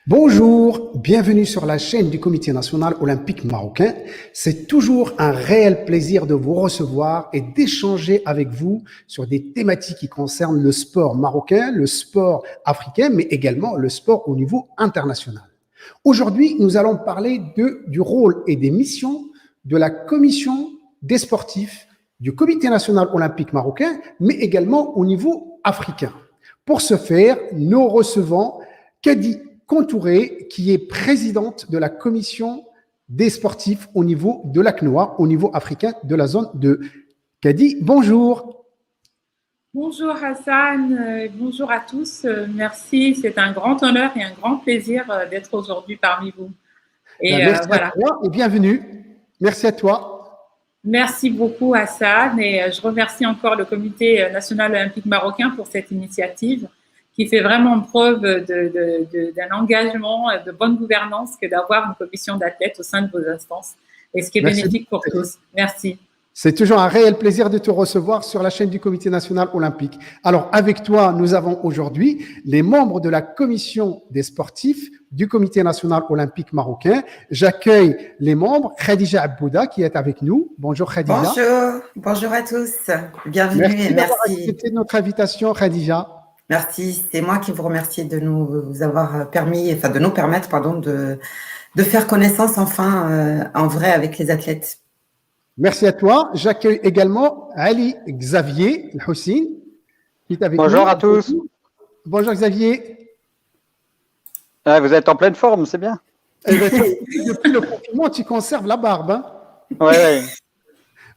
Bonjour, bienvenue sur la chaîne du Comité national olympique marocain. C'est toujours un réel plaisir de vous recevoir et d'échanger avec vous sur des thématiques qui concernent le sport marocain, le sport africain, mais également le sport au niveau international. Aujourd'hui, nous allons parler du rôle et des missions de la commission des sportifs du Comité national olympique marocain, mais également au niveau africain. Pour ce faire, nous recevons Kadi Contouré, qui est présidente de la commission des sportifs au niveau de la CNOA, au niveau africain de la zone de Kadi. Bonjour. Bonjour Hassan, bonjour à tous. Merci, c'est un grand honneur et un grand plaisir d'être aujourd'hui parmi vous. Et merci à toi et bienvenue. Merci à toi. Merci beaucoup Hassan et je remercie encore le Comité national olympique marocain pour cette initiative qui fait vraiment preuve d'un engagement, de bonne gouvernance que d'avoir une commission d'athlètes au sein de vos instances et ce qui est bénéfique pour tous. Merci. C'est toujours un réel plaisir de te recevoir sur la chaîne du Comité national olympique. Alors, avec toi, nous avons aujourd'hui les membres de la commission des sportifs du Comité national olympique marocain. J'accueille les membres, Khadija Abouda, qui est avec nous. Bonjour Khadija. Bonjour, bonjour à tous. Bienvenue et merci. D'avoir accepté notre invitation, Khadija. Merci, c'est moi qui vous remercie de nous avoir permis, enfin de nous permettre, pardon, de faire connaissance enfin en vrai avec les athlètes. Merci à toi. J'accueille également Ali Xavier Hussein, qui est avec nous. Bonjour à tous. Bonjour Xavier. Vous êtes en pleine forme, c'est bien. Depuis le confinement, tu conserves la barbe. Hein? Oui.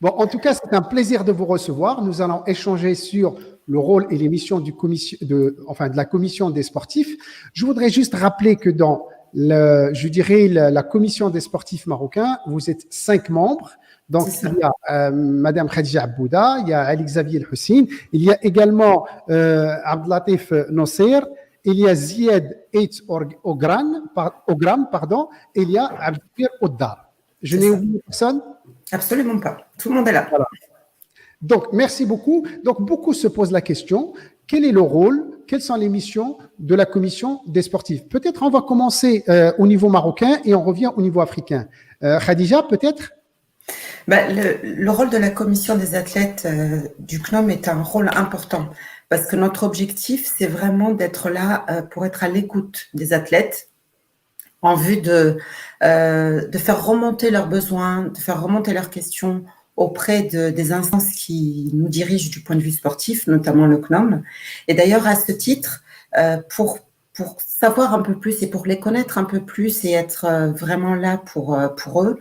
Bon, en tout cas, c'est un plaisir de vous recevoir. Nous allons échanger sur le rôle et les missions de la commission des sportifs. Je voudrais juste rappeler que dans la commission des sportifs marocains, vous êtes 5 membres. Donc, il y a Madame Khadija Abouda, il y a Ali Xavier Hussein, il y a également Abdelatif Nosser, il y a Zied Eitz Ogram, et il y a Abdelkir Oddar. Je n'ai oublié personne? Absolument pas. Tout le monde est là. Voilà. Donc, merci beaucoup. Donc, beaucoup se posent la question, quel est le rôle, quelles sont les missions de la commission des sportifs? Peut-être on va commencer au niveau marocain et on revient au niveau africain. Khadija, peut-être? Le rôle de la commission des athlètes du CNOM est un rôle important parce que notre objectif, c'est vraiment d'être là pour être à l'écoute des athlètes en vue de faire remonter leurs besoins, de faire remonter leurs questions auprès des instances qui nous dirigent du point de vue sportif, notamment le CNOM. Et d'ailleurs, à ce titre, pour savoir un peu plus et pour les connaître un peu plus et être vraiment là pour eux,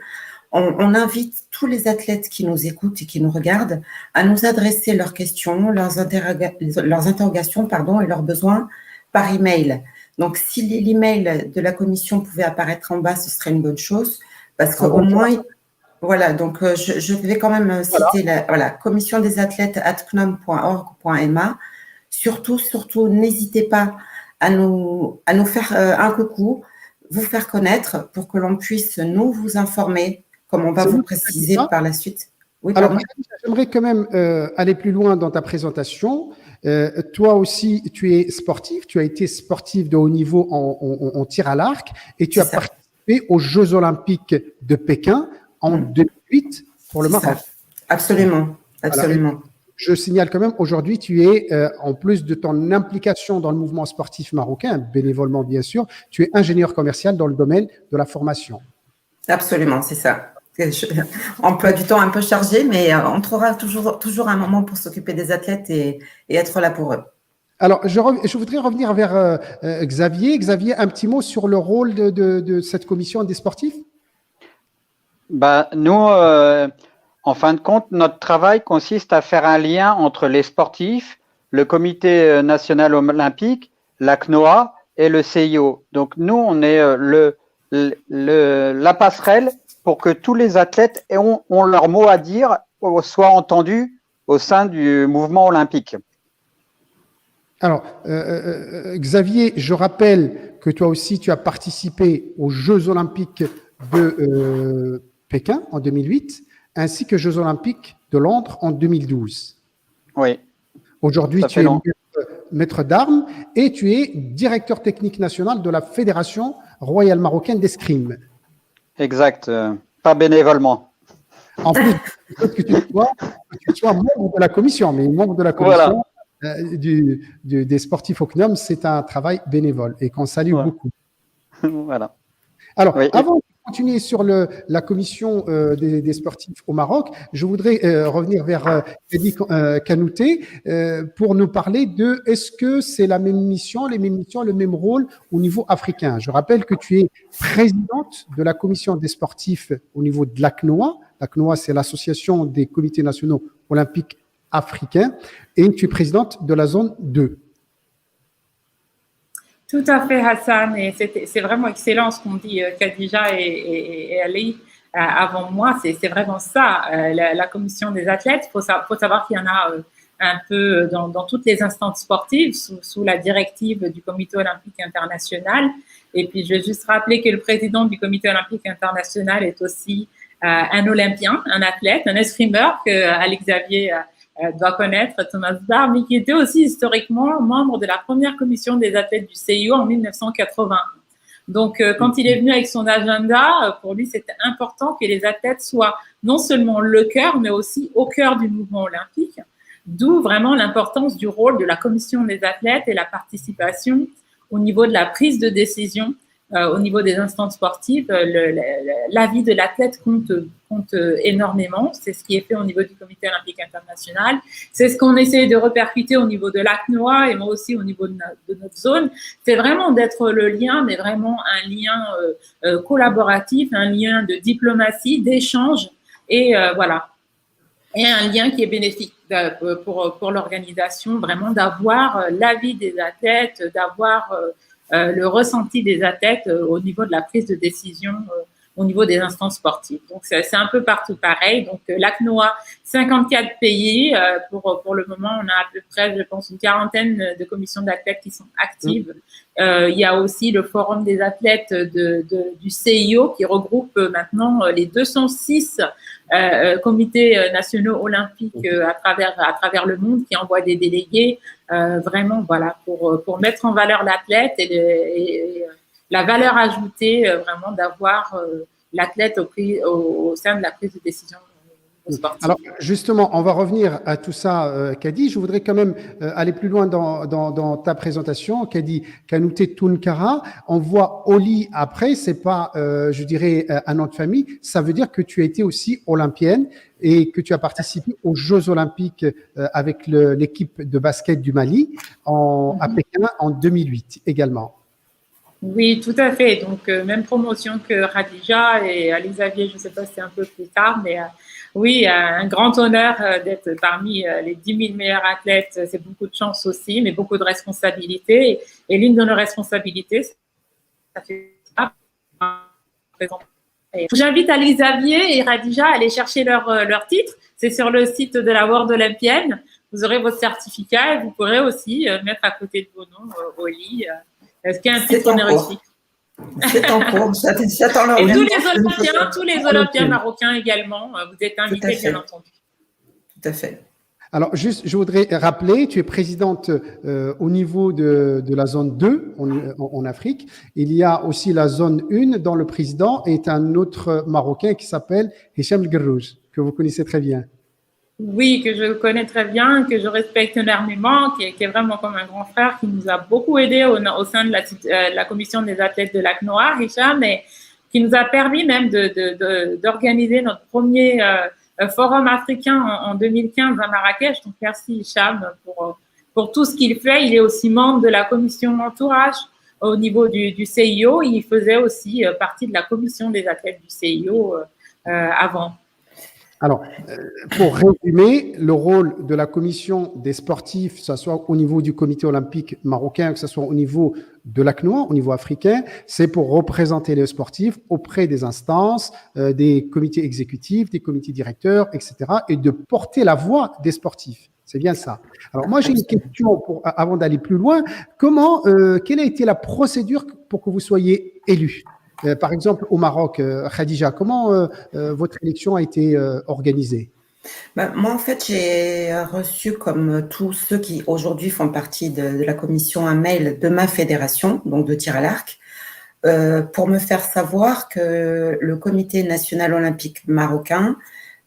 on invite tous les athlètes qui nous écoutent et qui nous regardent à nous adresser leurs questions, leurs interrogations et leurs besoins par email. Donc, si l'email de la commission pouvait apparaître en bas, ce serait une bonne chose parce qu'au moins, voilà, donc je vais quand même citer la commission des athlètes @cnom.org.ma. Surtout, n'hésitez pas à nous faire un coucou, vous faire connaître pour que l'on puisse vous informer, comme on va vous préciser par la suite. Oui, alors, j'aimerais quand même aller plus loin dans ta présentation. Toi aussi, tu es sportif, tu as été sportif de haut niveau en tir à l'arc et tu as participé aux Jeux Olympiques de Pékin en 2008 pour le Maroc. Absolument. Alors, je signale quand même, aujourd'hui, tu es, en plus de ton implication dans le mouvement sportif marocain, bénévolement bien sûr, tu es ingénieur commercial dans le domaine de la formation. Absolument, c'est ça. Emploi du temps un peu chargé, mais on trouvera toujours un moment pour s'occuper des athlètes et être là pour eux. Alors, je voudrais revenir vers Xavier. Xavier, un petit mot sur le rôle de cette commission des sportifs? Nous, en fin de compte, notre travail consiste à faire un lien entre les sportifs, le Comité national olympique, la CNOA et le CIO. Donc, nous, on est la passerelle pour que tous les athlètes ont leur mot à dire, soient entendus au sein du mouvement olympique. Alors, Xavier, je rappelle que toi aussi, tu as participé aux Jeux Olympiques de Pékin en 2008, ainsi que Jeux Olympiques de Londres en 2012. Oui. Aujourd'hui, tu es maître d'armes et tu es directeur technique national de la Fédération royale marocaine d'escrime. Exact, pas bénévolement. En plus, que tu sois membre de la commission, mais membre de la commission des sportifs au CNOM, c'est un travail bénévole et qu'on salue beaucoup. Voilà. Alors, avant de continuer sur la commission des sportifs au Maroc, je voudrais revenir vers Kadi Kanouté pour nous parler de est-ce que c'est la même mission, les mêmes missions, le même rôle au niveau africain. Je rappelle que tu es présidente de la commission des sportifs au niveau de l'ACNOA. L'ACNOA, c'est l'association des comités nationaux olympiques africains et tu es présidente de la zone 2. Tout à fait, Hassan, et c'est vraiment excellent ce qu'ont dit Khadija et Ali avant moi. C'est vraiment ça, la commission des athlètes. Faut savoir qu'il y en a un peu dans toutes les instances sportives sous la directive du Comité olympique international. Et puis, je vais juste rappeler que le président du Comité olympique international est aussi un Olympien, un athlète, un escrimeur que Alex Xavier doit connaître, Thomas Barr, mais qui était aussi historiquement membre de la première commission des athlètes du CIO en 1980. Donc, quand il est venu avec son agenda, pour lui, c'était important que les athlètes soient non seulement le cœur, mais aussi au cœur du mouvement olympique, d'où vraiment l'importance du rôle de la commission des athlètes et la participation au niveau de la prise de décision, au niveau des instances sportives. L'avis de l'athlète compte énormément. C'est ce qui est fait au niveau du Comité olympique international. C'est ce qu'on essaie de répercuter au niveau de l'ACNOA et moi aussi au niveau de notre zone. C'est vraiment d'être le lien, mais vraiment un lien collaboratif, un lien de diplomatie, d'échange et voilà. Et un lien qui est bénéfique pour l'organisation, vraiment d'avoir l'avis des athlètes, d'avoir le ressenti des athlètes au niveau de la prise de décision au niveau des instances sportives. Donc, c'est un peu partout pareil. Donc, l'ACNOA, 54 pays. Pour le moment, on a à peu près, je pense, une quarantaine de commissions d'athlètes qui sont actives. Il y a aussi le Forum des athlètes du CIO qui regroupe maintenant les 206 comités nationaux olympiques à travers le monde qui envoient des délégués vraiment voilà pour mettre en valeur l'athlète et la valeur ajoutée vraiment d'avoir l'athlète au sein de la prise de décision sportive. Alors justement, on va revenir à tout ça, Kadi. Je voudrais quand même aller plus loin dans ta présentation, Kadi Kanouté Tounkara. On voit Oli après, c'est pas, je dirais, un nom de famille. Ça veut dire que tu as été aussi olympienne et que tu as participé aux Jeux olympiques avec l'équipe de basket du Mali à Pékin en 2008 également. Oui, tout à fait. Donc, même promotion que Khadija et Ali Xavier, je ne sais pas si c'est un peu plus tard, mais oui, un grand honneur d'être parmi les 10 000 meilleurs athlètes. C'est beaucoup de chance aussi, mais beaucoup de responsabilités. Et l'une de nos responsabilités, ça fait ça. J'invite Ali Xavier et Khadija à aller chercher leur titre. C'est sur le site de la World Olympienne. Vous aurez votre certificat et vous pourrez aussi mettre à côté de vos noms au lit. Est-ce qu'il y a un titre honorifique? C'est en cours. J'attends leur Et tous les Olympiens marocains également, vous êtes invités, bien entendu. Tout à fait. Alors, juste, je voudrais rappeler, tu es présidente au niveau de la zone 2 en Afrique. Il y a aussi la zone 1 dont le président est un autre Marocain qui s'appelle Hicham El-Guerrouj, que vous connaissez très bien. Oui, que je connais très bien, que je respecte énormément, qui est vraiment comme un grand frère, qui nous a beaucoup aidé au sein de la commission des athlètes de l'ACNOA, Hicham, et qui nous a permis même d'organiser notre premier forum africain en 2015 à Marrakech. Donc, merci Hicham pour tout ce qu'il fait. Il est aussi membre de la commission entourage au niveau du CIO. Il faisait aussi partie de la commission des athlètes du CIO avant. Alors, pour résumer, le rôle de la commission des sportifs, que ce soit au niveau du comité olympique marocain, que ce soit au niveau de l'ACNOA, au niveau africain, c'est pour représenter les sportifs auprès des instances, des comités exécutifs, des comités directeurs, etc., et de porter la voix des sportifs. C'est bien ça. Alors, moi, j'ai une question avant d'aller plus loin. Quelle a été la procédure pour que vous soyez élu? Par exemple, au Maroc, Khadija, comment votre élection a été organisée? Moi, en fait, j'ai reçu, comme tous ceux qui aujourd'hui font partie de la commission, un mail de ma fédération, donc de tir à l'arc, pour me faire savoir que le Comité national olympique marocain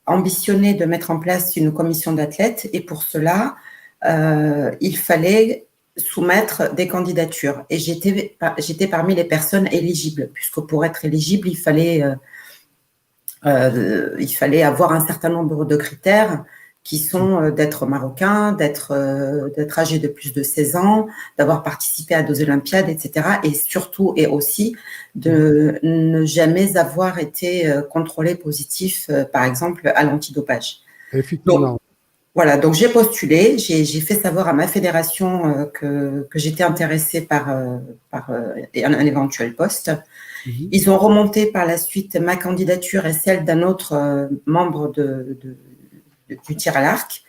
ambitionnait de mettre en place une commission d'athlètes et pour cela, il fallait soumettre des candidatures. Et j'étais parmi les personnes éligibles, puisque pour être éligible, il fallait avoir un certain nombre de critères qui sont d'être marocain, d'être âgé de plus de 16 ans, d'avoir participé à 2 Olympiades, etc. Et surtout et aussi de ne jamais avoir été contrôlé positif, par exemple, à l'antidopage. Effectivement. Donc, voilà, donc j'ai postulé, j'ai fait savoir à ma fédération que j'étais intéressée par un éventuel poste. Ils ont remonté par la suite ma candidature et celle d'un autre membre du tir à l'arc.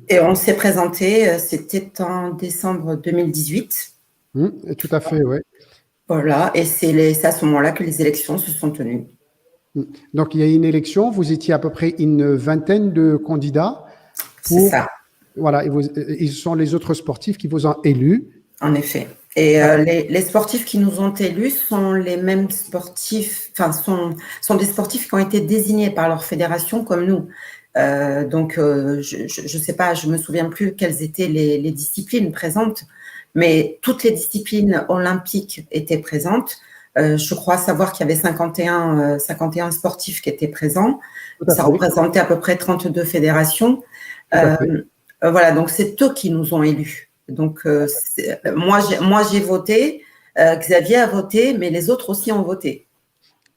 Et on s'est présenté, c'était en décembre 2018. Tout à fait, oui. Voilà, et c'est à ce moment-là que les élections se sont tenues. Donc, il y a une élection, vous étiez à peu près une vingtaine de candidats. C'est ça. Voilà, et ils sont les autres sportifs qui vous ont élus. En effet. Et les sportifs qui nous ont élus sont les mêmes sportifs, enfin, sont des sportifs qui ont été désignés par leur fédération comme nous. Donc, je sais pas, je me souviens plus quelles étaient les disciplines présentes, mais toutes les disciplines olympiques étaient présentes. Je crois savoir qu'il y avait 51 sportifs qui étaient présents. Ça représentait à peu près 32 fédérations. Voilà, donc c'est eux qui nous ont élus. Donc, moi, j'ai voté, Xavier a voté, mais les autres aussi ont voté.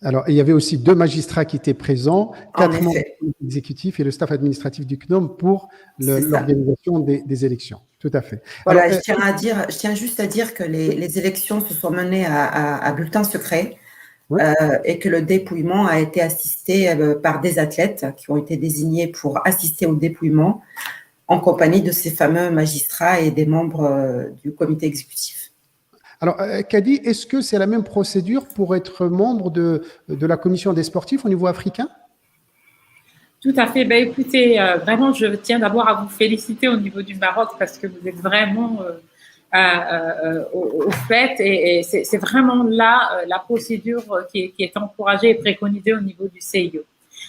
Alors, il y avait aussi 2 magistrats qui étaient présents, 4 membres exécutifs et le staff administratif du CNOM pour l'organisation des élections. Tout à fait. Voilà, alors, je tiens juste à dire que les élections se sont menées à bulletin secret et que le dépouillement a été assisté par des athlètes qui ont été désignés pour assister au dépouillement en compagnie de ces fameux magistrats et des membres du comité exécutif. Alors, Kadi, est-ce que c'est la même procédure pour être membre de la commission des sportifs au niveau africain? Tout à fait. Ben, écoutez, vraiment, je tiens d'abord à vous féliciter au niveau du Maroc parce que vous êtes vraiment au fait et c'est vraiment là la procédure qui est encouragée et préconisée au niveau du CIO.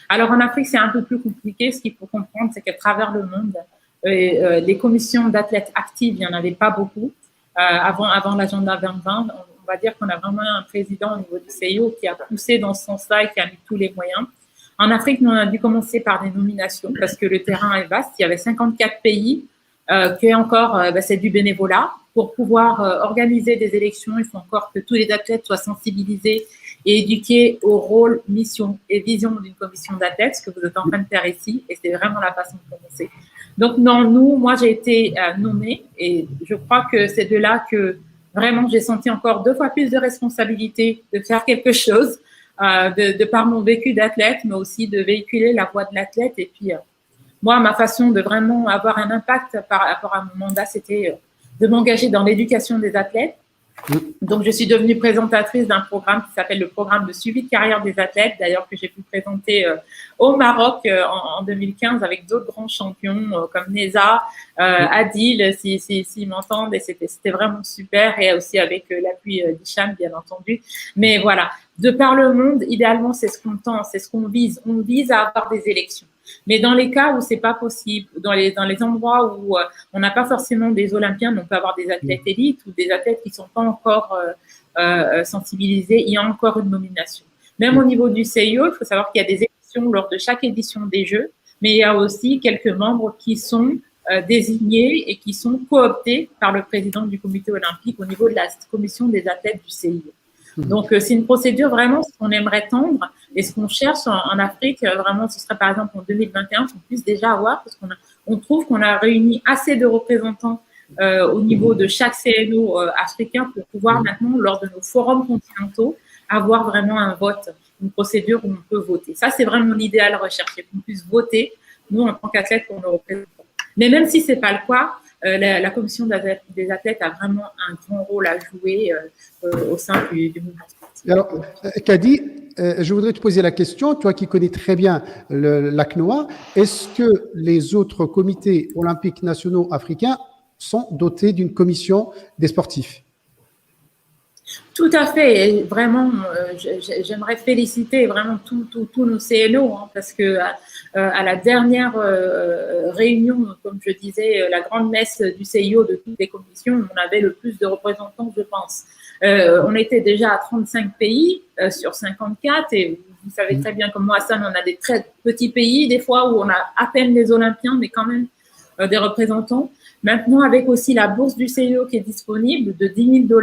Alors, en Afrique, c'est un peu plus compliqué. Ce qu'il faut comprendre, c'est qu'à travers le monde, les commissions d'athlètes actives, il n'y en avait pas beaucoup. Avant l'agenda 2020, on va dire qu'on a vraiment un président au niveau du CIO qui a poussé dans ce sens-là et qui a mis tous les moyens. En Afrique, nous, on a dû commencer par des nominations parce que le terrain est vaste. Il y avait 54 pays qui encore, c'est du bénévolat. Pour pouvoir organiser des élections, il faut encore que tous les athlètes soient sensibilisés et éduqués au rôle, mission et vision d'une commission d'athlètes, ce que vous êtes en train de faire ici, et c'est vraiment la façon de commencer. Donc, moi, j'ai été nommée et je crois que c'est de là que vraiment j'ai senti encore 2 fois plus de responsabilité de faire quelque chose, de par mon vécu d'athlète, mais aussi de véhiculer la voix de l'athlète. Et puis, moi, ma façon de vraiment avoir un impact par rapport à mon mandat, c'était de m'engager dans l'éducation des athlètes. Donc, je suis devenue présentatrice d'un programme qui s'appelle le programme de suivi de carrière des athlètes, d'ailleurs que j'ai pu présenter au Maroc en 2015 avec d'autres grands champions comme Neza, Adil, s'ils m'entendent, et c'était vraiment super, et aussi avec l'appui d'Hicham, bien entendu. Mais voilà, de par le monde, idéalement, c'est ce qu'on tend, c'est ce qu'on vise. On vise à avoir des élections. Mais dans les cas où c'est pas possible, dans les endroits où on n'a pas forcément des Olympiens, mais on peut avoir des athlètes élites ou des athlètes qui sont pas encore sensibilisés, il y a encore une nomination. Même au niveau du CIO, il faut savoir qu'il y a des élections lors de chaque édition des Jeux, mais il y a aussi quelques membres qui sont désignés et qui sont cooptés par le président du comité olympique au niveau de la commission des athlètes du CIO. Donc, c'est une procédure vraiment, ce qu'on aimerait tendre et ce qu'on cherche en Afrique, vraiment, ce serait par exemple en 2021 qu'on puisse déjà avoir, parce qu'on trouve qu'on a réuni assez de représentants au niveau de chaque CNO africain pour pouvoir maintenant, lors de nos forums continentaux, avoir vraiment un vote, une procédure où on peut voter. Ça, c'est vraiment l'idéal recherché, qu'on puisse voter, nous, en tant qu'athlètes, pour nos représentants. Mais même si c'est pas le cas, la commission des athlètes a vraiment un grand rôle à jouer au sein du mouvement sportif. Alors, Kadi, je voudrais te poser la question, toi qui connais très bien la CNOA, est-ce que les autres comités olympiques nationaux africains sont dotés d'une commission des sportifs? Tout à fait. Et vraiment, j'aimerais féliciter vraiment tous nos CNO, hein, parce que à la dernière réunion, comme je disais, la grande messe du CIO de toutes les commissions, on avait le plus de représentants, je pense. On était déjà à 35 pays sur 54 et vous savez très bien comme moi, Hassan, on a des très petits pays des fois où on a à peine les Olympiens, mais quand même des représentants. Maintenant, avec aussi la bourse du CIO qui est disponible de $10 000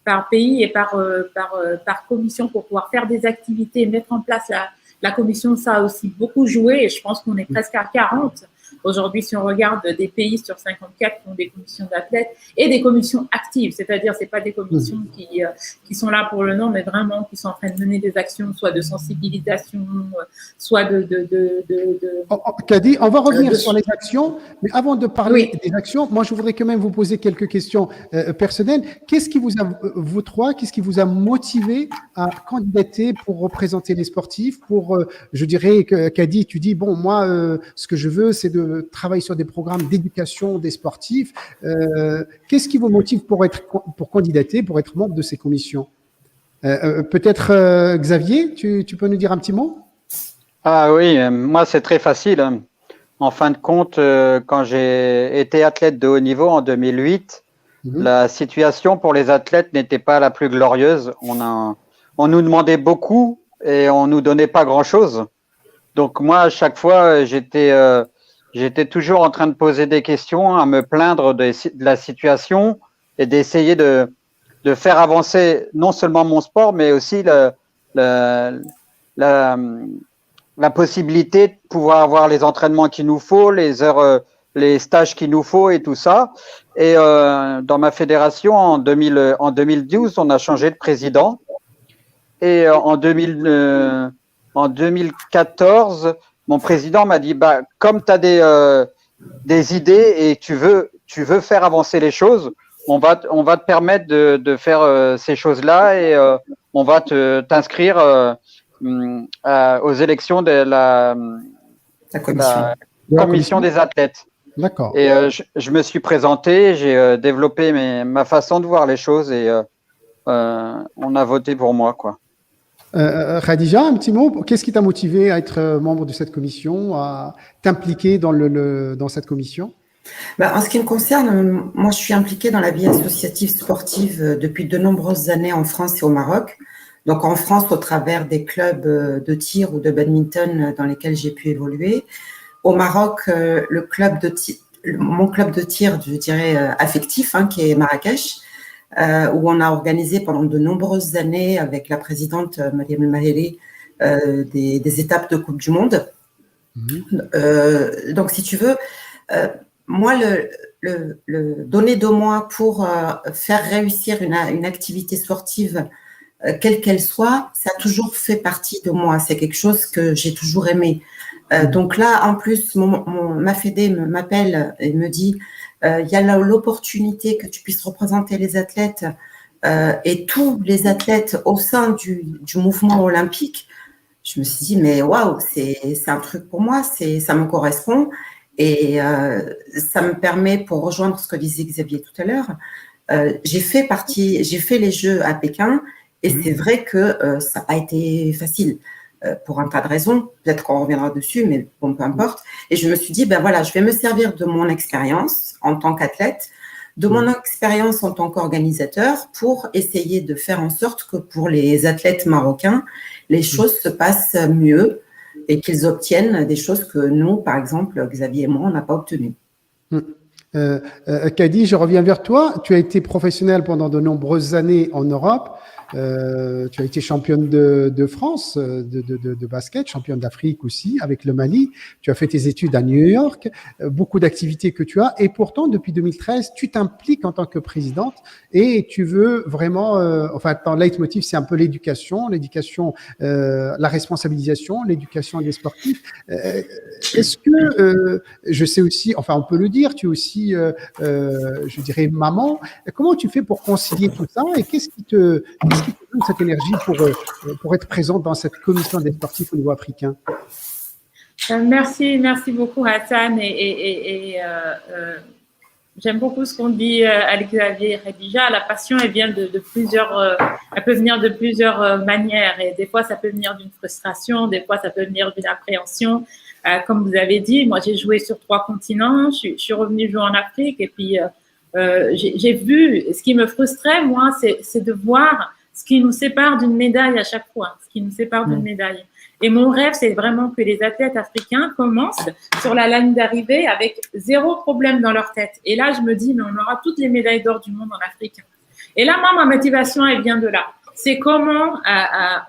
par pays et par commission pour pouvoir faire des activités et mettre en place la commission, ça a aussi beaucoup joué et je pense qu'on est presque à 40. Aujourd'hui, si on regarde des pays sur 54 qui ont des commissions d'athlètes et des commissions actives, c'est-à-dire c'est pas des commissions qui sont là pour le nom, mais vraiment qui sont en train de mener des actions, soit de sensibilisation, soit Kadi, on va revenir sur les actions, mais avant de parler des actions, moi je voudrais quand même vous poser quelques questions personnelles. Qu'est-ce qui vous a, vous trois, qu'est-ce qui vous a motivé à candidater pour représenter les sportifs, pour, je dirais, Kadi, tu dis, bon, moi, ce que je veux, c'est de travailler sur des programmes d'éducation des sportifs. Qu'est-ce qui vous motive pour candidater, pour être membre de ces commissions? Peut-être Xavier, tu peux nous dire un petit mot? Ah oui, moi c'est très facile. En fin de compte, quand j'ai été athlète de haut niveau en 2008, la situation pour les athlètes n'était pas la plus glorieuse. On nous demandait beaucoup et on nous donnait pas grand-chose. Donc moi, à chaque fois, j'étais toujours en train de poser des questions, à me plaindre de la situation et d'essayer de faire avancer non seulement mon sport, mais aussi la possibilité de pouvoir avoir les entraînements qu'il nous faut, les heures, les stages qu'il nous faut et tout ça. Et dans ma fédération, en 2012, on a changé de président. Et en 2014, mon président m'a dit, bah, comme tu as des idées et tu veux faire avancer les choses, on va te permettre de faire ces choses-là et on va t'inscrire aux élections de la commission des athlètes. D'accord. Et je me suis présenté, j'ai développé ma façon de voir les choses et on a voté pour moi, quoi. Khadija, un petit mot. Qu'est-ce qui t'a motivé à être membre de cette commission, à t'impliquer dans cette commission? En ce qui me concerne, moi, je suis impliquée dans la vie associative sportive depuis de nombreuses années en France et au Maroc. Donc, en France, au travers des clubs de tir ou de badminton dans lesquels j'ai pu évoluer. Au Maroc, mon club de tir, je dirais, affectif, qui est Marrakech, où on a organisé pendant de nombreuses années avec la présidente Mariam El Mahiri des étapes de Coupe du Monde. Donc, si tu veux, moi, le donner de moi pour faire réussir une activité sportive, quelle qu'elle soit, ça a toujours fait partie de moi. C'est quelque chose que j'ai toujours aimé. Donc là, en plus, ma fédé m'appelle et me dit il y a l'opportunité que tu puisses représenter les athlètes et tous les athlètes au sein du mouvement olympique. Je me suis dit, mais waouh, c'est un truc pour moi, ça me correspond. Et ça me permet, pour rejoindre ce que disait Xavier tout à l'heure, j'ai fait les Jeux à Pékin et c'est vrai que ça a été facile pour un tas de raisons. Peut-être qu'on reviendra dessus, mais bon, peu importe. Et je me suis dit, ben voilà, je vais me servir de mon expérience en tant qu'athlète, de mon expérience en tant qu'organisateur pour essayer de faire en sorte que pour les athlètes marocains, les choses se passent mieux et qu'ils obtiennent des choses que nous, par exemple, Xavier et moi, on n'a pas obtenues. Kadi, je reviens vers toi. Tu as été professionnelle pendant de nombreuses années en Europe. Tu as été championne de France de basket, championne d'Afrique aussi avec le Mali. Tu as fait tes études à New York, beaucoup d'activités que tu as. Et pourtant, depuis 2013, tu t'impliques en tant que présidente et tu veux vraiment, enfin, ton leitmotiv, c'est un peu l'éducation, la responsabilisation, l'éducation des sportifs. Est-ce que, je sais aussi, enfin, on peut le dire, tu es aussi je dirais, maman. Comment tu fais pour concilier tout ça et qu'est-ce qui te donne cette énergie pour être présente dans cette commission des sportifs au niveau africain? Merci beaucoup Hassan j'aime beaucoup ce qu'on dit Xavier et Khadija. La passion, elle vient de plusieurs, elle peut venir de plusieurs manières et des fois ça peut venir d'une frustration, des fois ça peut venir d'une appréhension. Comme vous avez dit, moi j'ai joué sur 3 continents, je suis revenue jouer en Afrique et puis j'ai vu, ce qui me frustrait moi, c'est de voir ce qui nous sépare d'une médaille à chaque fois, ce qui nous sépare d'une médaille. Et mon rêve, c'est vraiment que les athlètes africains commencent sur la ligne d'arrivée avec 0 problème dans leur tête. Et là, je me dis, mais on aura toutes les médailles d'or du monde en Afrique. Et là, moi, ma motivation, elle vient de là. C'est comment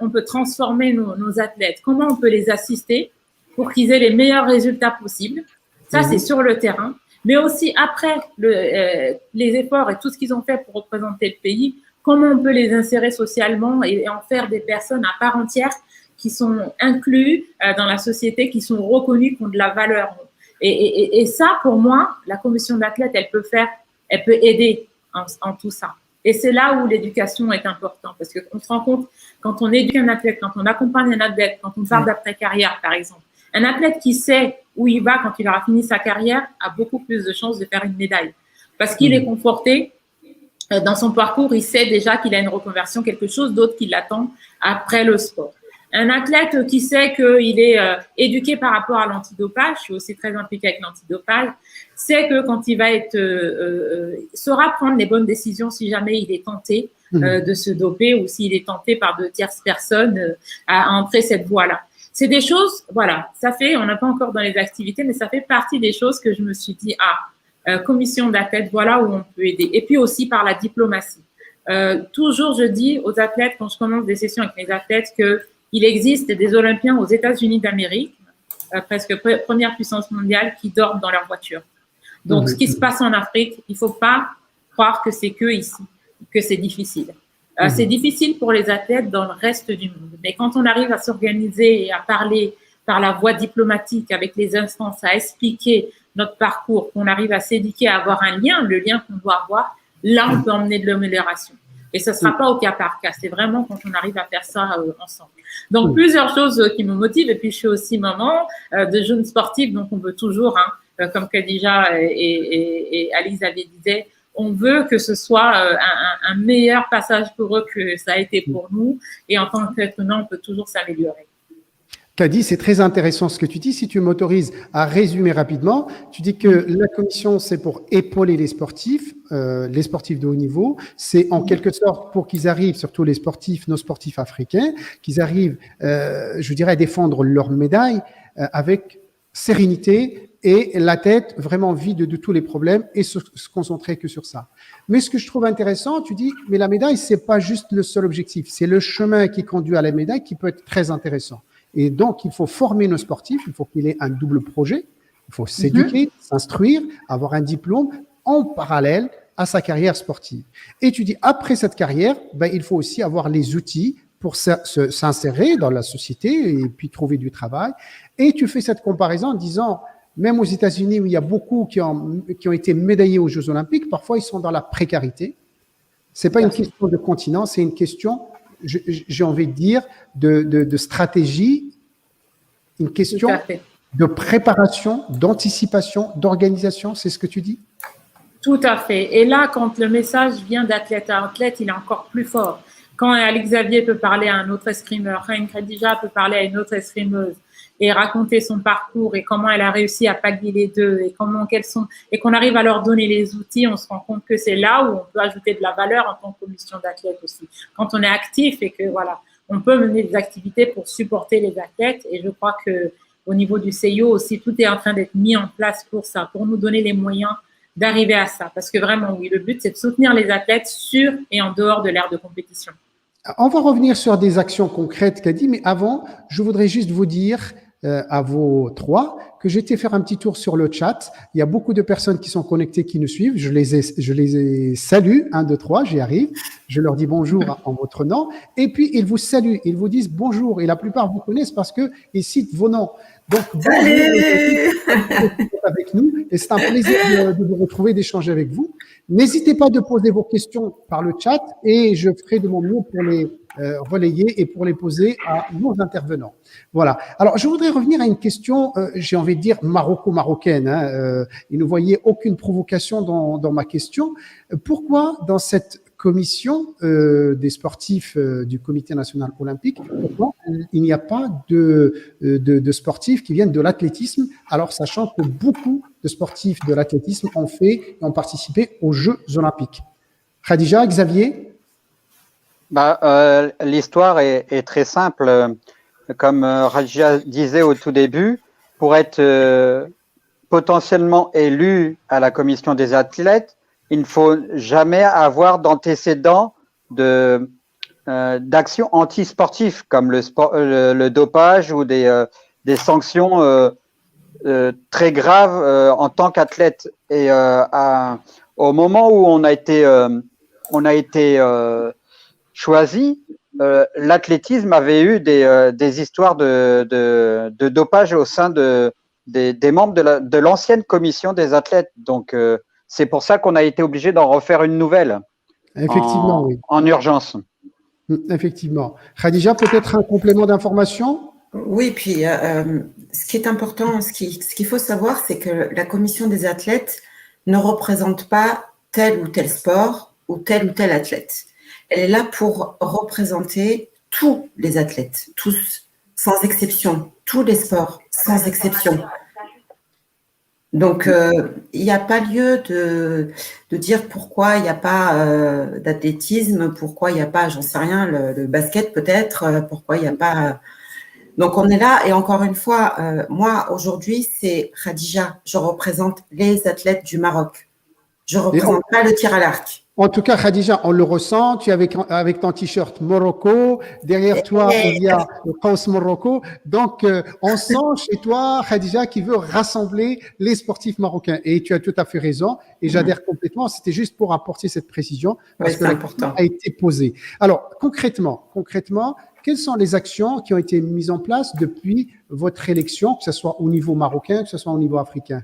on peut transformer nos athlètes, comment on peut les assister pour qu'ils aient les meilleurs résultats possibles. Ça, c'est sur le terrain. Mais aussi après les efforts et tout ce qu'ils ont fait pour représenter le pays, comment on peut les insérer socialement et en faire des personnes à part entière qui sont inclus dans la société, qui sont reconnus, qui ont de la valeur. Et ça, pour moi, la commission d'athlètes, elle peut aider en tout ça. Et c'est là où l'éducation est importante, parce qu'on se rend compte, quand on éduque un athlète, quand on accompagne un athlète, quand on parle d'après-carrière, par exemple, un athlète qui sait où il va quand il aura fini sa carrière a beaucoup plus de chances de faire une médaille. Parce qu'il est conforté dans son parcours, il sait déjà qu'il a une reconversion, quelque chose d'autre qui l'attend après le sport. Un athlète qui sait qu'il est éduqué par rapport à l'antidopage, je suis aussi très impliquée avec l'antidopage, sait que quand il va saura prendre les bonnes décisions si jamais il est tenté de se doper ou s'il est tenté par de tierces personnes à entrer cette voie-là. C'est des choses, voilà, on n'a pas encore dans les activités, mais ça fait partie des choses que je me suis dit, commission d'athlètes, voilà où on peut aider. Et puis aussi par la diplomatie. Toujours, je dis aux athlètes, quand je commence des sessions avec mes athlètes, qu'il existe des Olympiens aux États-Unis d'Amérique, presque première puissance mondiale, qui dorment dans leur voiture. Donc, ce qui se passe en Afrique, il ne faut pas croire que c'est que ici, que c'est difficile. C'est difficile pour les athlètes dans le reste du monde. Mais quand on arrive à s'organiser et à parler par la voie diplomatique avec les instances, à expliquer notre parcours, qu'on arrive à s'éduquer, à avoir un lien, le lien qu'on doit avoir, là, on peut emmener de l'amélioration. Et ce ne sera pas au cas par cas. C'est vraiment quand on arrive à faire ça ensemble. Donc, plusieurs choses qui me motivent. Et puis, je suis aussi maman de jeunes sportifs. Donc, on veut toujours, comme Khadija et Alice avaient dit, on veut que ce soit un meilleur passage pour eux que ça a été pour nous. Et en tant qu'être humain, on peut toujours s'améliorer. Kadi, c'est très intéressant ce que tu dis. Si tu m'autorises à résumer rapidement, tu dis que la commission, c'est pour épauler les sportifs de haut niveau. C'est en quelque sorte pour qu'ils arrivent, surtout les sportifs, nos sportifs africains, qu'ils arrivent, je dirais, à défendre leur médaille avec sérénité et la tête vraiment vide de tous les problèmes et se concentrer que sur ça. Mais ce que je trouve intéressant, tu dis, mais la médaille, c'est pas juste le seul objectif. C'est le chemin qui conduit à la médaille qui peut être très intéressant. Et donc, il faut former nos sportifs, il faut qu'il ait un double projet, il faut s'éduquer, s'instruire, avoir un diplôme en parallèle à sa carrière sportive. Et tu dis, après cette carrière, il faut aussi avoir les outils pour s'insérer dans la société et puis trouver du travail. Et tu fais cette comparaison en disant, même aux États-Unis où il y a beaucoup qui ont été médaillés aux Jeux Olympiques, parfois ils sont dans la précarité. C'est pas une question de continent, c'est une question, j'ai envie de dire, de stratégie, une question de préparation, d'anticipation, d'organisation, c'est ce que tu dis? Tout à fait. Et là, quand le message vient d'athlète à athlète, il est encore plus fort. Quand Alex Xavier peut parler à un autre escrimeur, quand Khadija peut parler à une autre escrimeuse et raconter son parcours et comment elle a réussi à pallier les deux et et qu'on arrive à leur donner les outils, on se rend compte que c'est là où on peut ajouter de la valeur en tant que commission d'athlètes aussi. Quand on est actif et que voilà, on peut mener des activités pour supporter les athlètes et je crois que au niveau du CIO aussi, tout est en train d'être mis en place pour ça, pour nous donner les moyens d'arriver à ça. Parce que vraiment, oui, le but, c'est de soutenir les athlètes sur et en dehors de l'ère de compétition. On va revenir sur des actions concrètes qu'a dit, mais avant, je voudrais juste vous dire à vous trois que j'étais faire un petit tour sur le chat. Il y a beaucoup de personnes qui sont connectées, qui nous suivent. Je les salue, 1, 2, 3, j'y arrive. Je leur dis bonjour en votre nom. Et puis, ils vous saluent, ils vous disent bonjour. Et la plupart vous connaissent parce qu'ils citent vos noms. Donc, Salut avec nous. Et c'est un plaisir de vous retrouver, d'échanger avec vous. N'hésitez pas de poser vos questions par le chat et je ferai de mon mieux pour les relayer et pour les poser à nos intervenants. Voilà. Alors, je voudrais revenir à une question, j'ai envie de dire maroco-marocaine. Il ne voyait aucune provocation dans ma question. Pourquoi, dans cette commission des sportifs du Comité national olympique, pourquoi il n'y a pas de sportifs qui viennent de l'athlétisme, alors sachant que beaucoup de sportifs de l'athlétisme ont participé aux Jeux olympiques. Khadija, Xavier? L'histoire est très simple. Comme Khadija disait au tout début, pour être potentiellement élu à la commission des athlètes, il ne faut jamais avoir d'antécédents d'actions antisportives comme le dopage ou des sanctions très graves en tant qu'athlète. Et au moment où on a été choisi, l'athlétisme avait eu des histoires de dopage au sein des membres de l'ancienne commission des athlètes. Donc, c'est pour ça qu'on a été obligé d'en refaire une nouvelle. Effectivement, oui. En urgence. Effectivement. Khadija, peut-être un complément d'information? Oui, puis ce qui est important, ce qu'il faut savoir, c'est que la commission des athlètes ne représente pas tel ou tel sport ou tel athlète. Elle est là pour représenter tous les athlètes, tous, sans exception, tous les sports, sans exception. Donc, il n'y a pas lieu de dire pourquoi il n'y a pas d'athlétisme, pourquoi il n'y a pas, j'en sais rien, le basket peut-être, pourquoi il n'y a pas… Donc, on est là et encore une fois, moi, aujourd'hui, c'est Khadija. Je représente les athlètes du Maroc. Je ne représente pas le tir à l'arc. En tout cas, Khadija, on le ressent. Tu es avec ton t-shirt Morocco. Derrière toi, il y a le Qaus Morocco. Donc, on sent chez toi, Khadija, qui veut rassembler les sportifs marocains. Et tu as tout à fait raison. Et j'adhère complètement. C'était juste pour apporter cette précision parce que l'important a été posée. Alors, concrètement, quelles sont les actions qui ont été mises en place depuis votre élection, que ce soit au niveau marocain, que ce soit au niveau africain?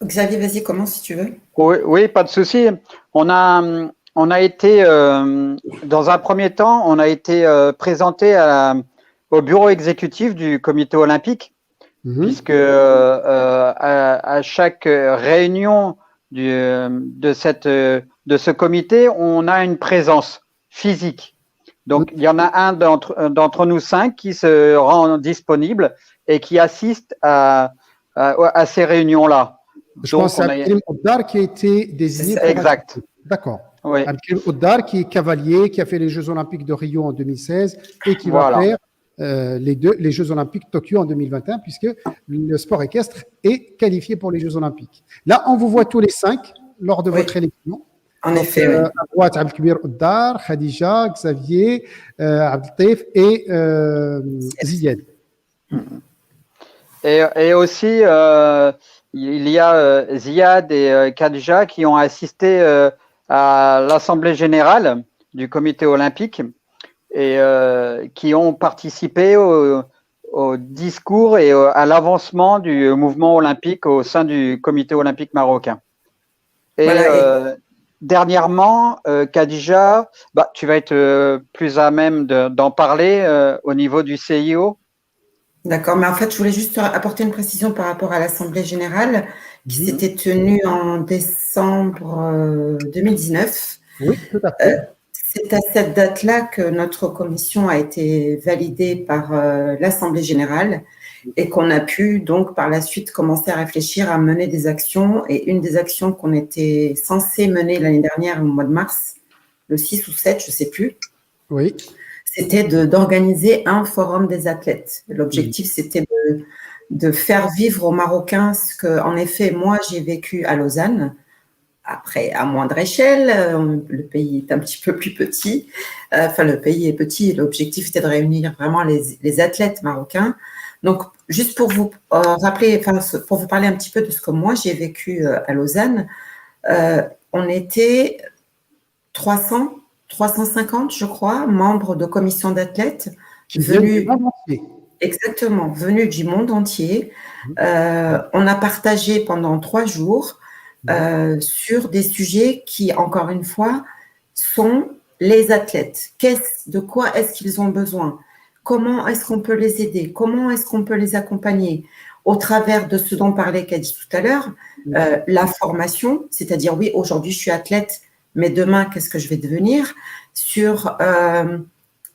Xavier, vas-y, commence si tu veux. Oui, pas de souci. On a été, dans un premier temps, on a été présenté au bureau exécutif du comité olympique, puisque à chaque réunion de ce comité, on a une présence physique. Donc, il y en a un d'entre nous 5 qui se rend disponible et qui assiste à ces réunions-là. Je pense à Abdelkrim Oddar qui a été désigné. Exact. D'accord. Oui. Abdelkrim Oddar qui est cavalier, qui a fait les Jeux Olympiques de Rio en 2016 et qui va faire les Jeux Olympiques Tokyo en 2021 puisque le sport équestre est qualifié pour les Jeux Olympiques. Là, on vous voit tous les 5 lors de votre élection. En effet, À droite, Abdelkrim Oddar, Khadija, Xavier, Abdeltaif et Ziyad. Et aussi, il y a Ziyad et Khadija qui ont assisté à l'Assemblée générale du comité olympique et qui ont participé au discours et à l'avancement du mouvement olympique au sein du comité olympique marocain. Et dernièrement, Khadija, tu vas être plus à même d'en parler au niveau du CIO. D'accord, mais en fait, je voulais juste apporter une précision par rapport à l'Assemblée générale qui s'était tenue en décembre 2019. Oui, tout à fait. C'est à cette date-là que notre commission a été validée par l'Assemblée générale et qu'on a pu donc par la suite commencer à réfléchir à mener des actions. Et une des actions qu'on était censé mener l'année dernière au mois de mars, le 6 ou 7, je ne sais plus. Oui. C'était d'organiser un forum des athlètes. L'objectif, c'était de faire vivre aux Marocains ce que, en effet, moi, j'ai vécu à Lausanne, après, à moindre échelle, le pays est un petit peu plus petit. Enfin, le pays est petit. L'objectif était de réunir vraiment les athlètes marocains. Donc, juste pour vous rappeler, enfin, pour vous parler un petit peu de ce que moi j'ai vécu à Lausanne, on était 300, 350, je crois, membres de commission d'athlètes venus. Exactement, venus du monde entier. On a partagé pendant 3 jours sur des sujets qui, encore une fois, sont les athlètes. De quoi est-ce qu'ils ont besoin? Comment est-ce qu'on peut les aider? Comment est-ce qu'on peut les accompagner? Au travers de ce dont parlait Kadi tout à l'heure, la formation, c'est-à-dire, oui, aujourd'hui, je suis athlète, mais demain, qu'est-ce que je vais devenir? Sur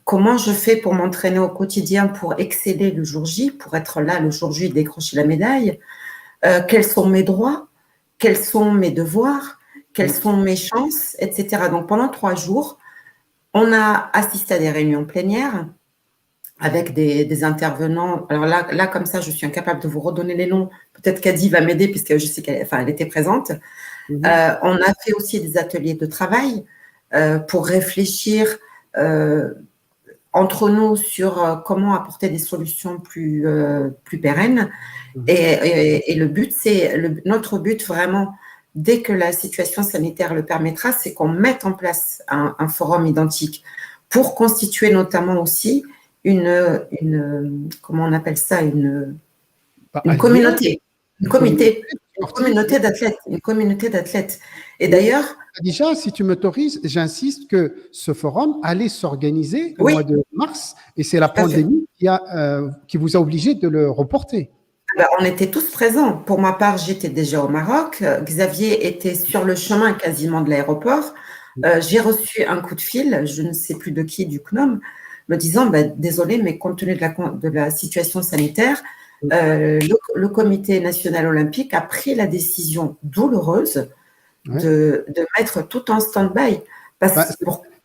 comment je fais pour m'entraîner au quotidien, pour exceller le jour J, pour être là le jour J et décrocher la médaille. Quels sont mes droits? Quels sont mes devoirs? Quelles sont mes chances? Etc. Donc, pendant 3 jours, on a assisté à des réunions plénières avec des intervenants. Alors là, comme ça, je suis incapable de vous redonner les noms. Peut-être qu'Adi va m'aider puisque je sais elle était présente. On a fait aussi des ateliers de travail pour réfléchir entre nous sur comment apporter des solutions plus pérennes. Et le but, notre but vraiment, dès que la situation sanitaire le permettra, c'est qu'on mette en place un forum identique pour constituer notamment aussi comment on appelle ça, une communauté. Une communauté d'athlètes. Et d'ailleurs… Déjà, si tu m'autorises, j'insiste que ce forum allait s'organiser au mois de mars et c'est la pandémie qui vous a obligé de le reporter. On était tous présents. Pour ma part, j'étais déjà au Maroc. Xavier était sur le chemin quasiment de l'aéroport. J'ai reçu un coup de fil, je ne sais plus de qui, du CNOM, me disant désolé, mais compte tenu de la situation sanitaire, le Comité national olympique a pris la décision douloureuse de mettre tout en stand-by.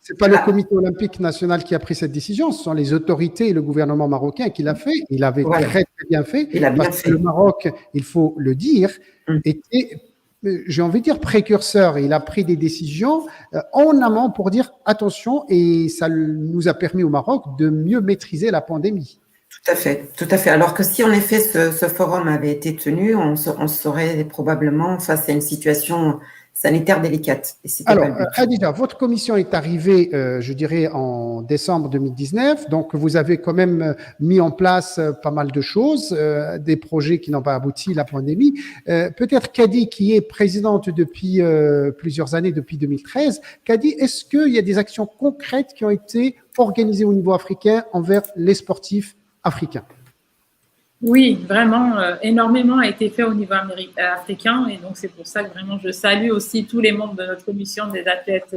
C'est pas le Comité olympique national qui a pris cette décision, ce sont les autorités et le gouvernement marocain qui l'a fait. Il avait très, très bien fait. Que le Maroc, il faut le dire, était, j'ai envie de dire, précurseur. Il a pris des décisions en amont pour dire attention, et ça nous a permis au Maroc de mieux maîtriser la pandémie. Tout à fait, tout à fait. Alors que si en effet ce forum avait été tenu, on serait probablement face à une situation sanitaire délicate. Alors, Khadija, votre commission est arrivée, je dirais, en décembre 2019. Donc, vous avez quand même mis en place pas mal de choses, des projets qui n'ont pas abouti, la pandémie. Peut-être Kadi, qui est présidente depuis plusieurs années, depuis 2013. Kadi, est-ce qu'il y a des actions concrètes qui ont été organisées au niveau africain envers les sportifs africains? Oui, vraiment, énormément a été fait au niveau africain et donc c'est pour ça que vraiment je salue aussi tous les membres de notre commission des athlètes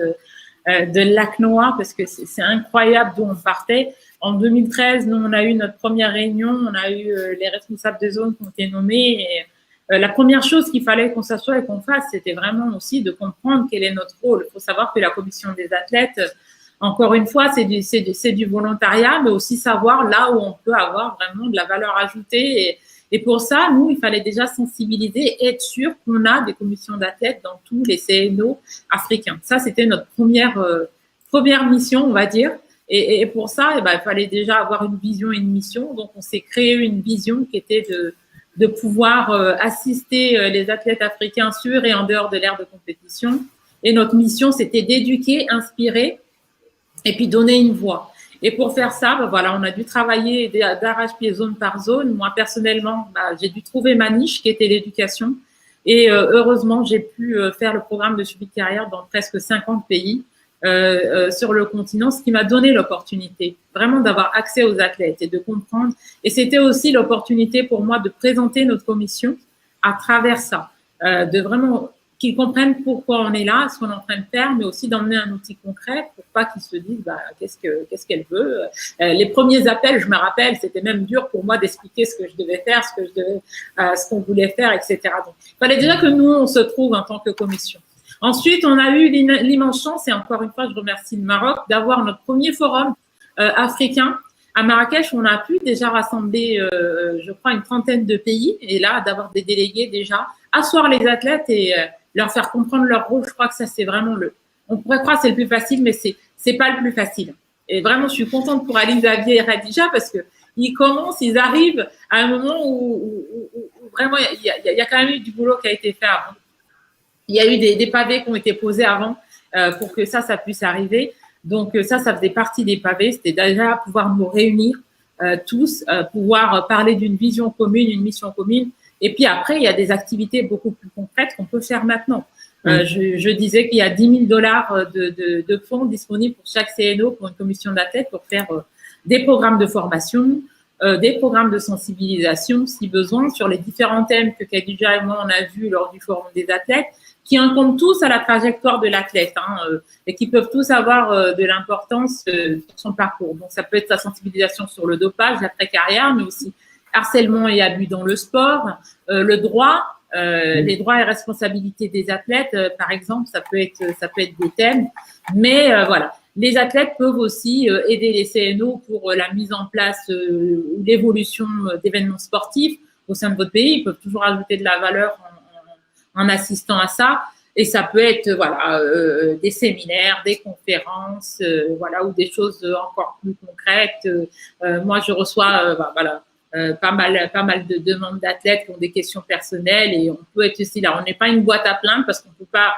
de l'ACNOA parce que c'est incroyable d'où on partait. En 2013, nous, on a eu notre première réunion, on a eu les responsables de zone qui ont été nommés et la première chose qu'il fallait qu'on s'assoie et qu'on fasse, c'était vraiment aussi de comprendre quel est notre rôle. Il faut savoir que la commission des athlètes, encore une fois, c'est du volontariat, mais aussi savoir là où on peut avoir vraiment de la valeur ajoutée. Et pour ça, nous, il fallait déjà sensibiliser et être sûr qu'on a des commissions d'athlètes dans tous les CNO africains. Ça, c'était notre première mission, on va dire. Et pour ça, il fallait déjà avoir une vision et une mission. Donc, on s'est créé une vision qui était de pouvoir assister les athlètes africains sur et en dehors de l'ère de compétition. Et notre mission, c'était d'éduquer, inspirer, et puis donner une voix. Et pour faire ça, on a dû travailler d'arrache-pied zone par zone. Moi, personnellement, j'ai dû trouver ma niche qui était l'éducation. Et heureusement, j'ai pu faire le programme de suivi de carrière dans presque 50 pays sur le continent, ce qui m'a donné l'opportunité vraiment d'avoir accès aux athlètes et de comprendre. Et c'était aussi l'opportunité pour moi de présenter notre commission à travers ça, de vraiment qu'ils comprennent pourquoi on est là, ce qu'on est en train de faire, mais aussi d'emmener un outil concret pour pas qu'ils se disent qu'est-ce qu'elle veut. Les premiers appels, je me rappelle, c'était même dur pour moi d'expliquer ce que je devais faire, ce qu'on voulait faire, etc. Donc, il fallait déjà que nous on se trouve en tant que commission. Ensuite, on a eu l'immense chance, et encore une fois, je remercie le Maroc, d'avoir notre premier forum africain. À Marrakech, on a pu déjà rassembler, je crois, une trentaine de pays, et là, d'avoir des délégués déjà, asseoir les athlètes et leur faire comprendre leur rôle. Je crois que ça, c'est vraiment on pourrait croire que c'est le plus facile, mais c'est pas le plus facile. Et vraiment, je suis contente pour Ali Xavier et Khadija parce que ils arrivent à un moment où vraiment, il y a quand même eu du boulot qui a été fait avant. Il y a eu des pavés qui ont été posés avant pour que ça puisse arriver. Donc ça faisait partie des pavés. C'était déjà pouvoir nous réunir tous, pouvoir parler d'une vision commune, une mission commune. Et puis après, il y a des activités beaucoup plus concrètes qu'on peut faire maintenant. Je disais qu'il y a $10 000 de fonds disponibles pour chaque CNO, pour une commission d'athlètes, pour faire des programmes de formation, des programmes de sensibilisation, si besoin, sur les différents thèmes que Khadija et moi, on a vus lors du Forum des athlètes, qui incombent tous à la trajectoire de l'athlète et qui peuvent tous avoir de l'importance sur son parcours. Donc, ça peut être sa sensibilisation sur le dopage, l'après-carrière, mais aussi harcèlement et abus dans le sport, le droit, les droits et responsabilités des athlètes, par exemple, ça peut être des thèmes. Mais voilà, les athlètes peuvent aussi aider les CNO pour la mise en place ou l'évolution d'événements sportifs au sein de votre pays. Ils peuvent toujours ajouter de la valeur en assistant à ça. Et ça peut être des séminaires, des conférences, ou des choses encore plus concrètes. Moi, je reçois pas mal de demandes d'athlètes qui ont des questions personnelles et on peut être aussi là. On n'est pas une boîte à plaintes parce qu'on ne peut pas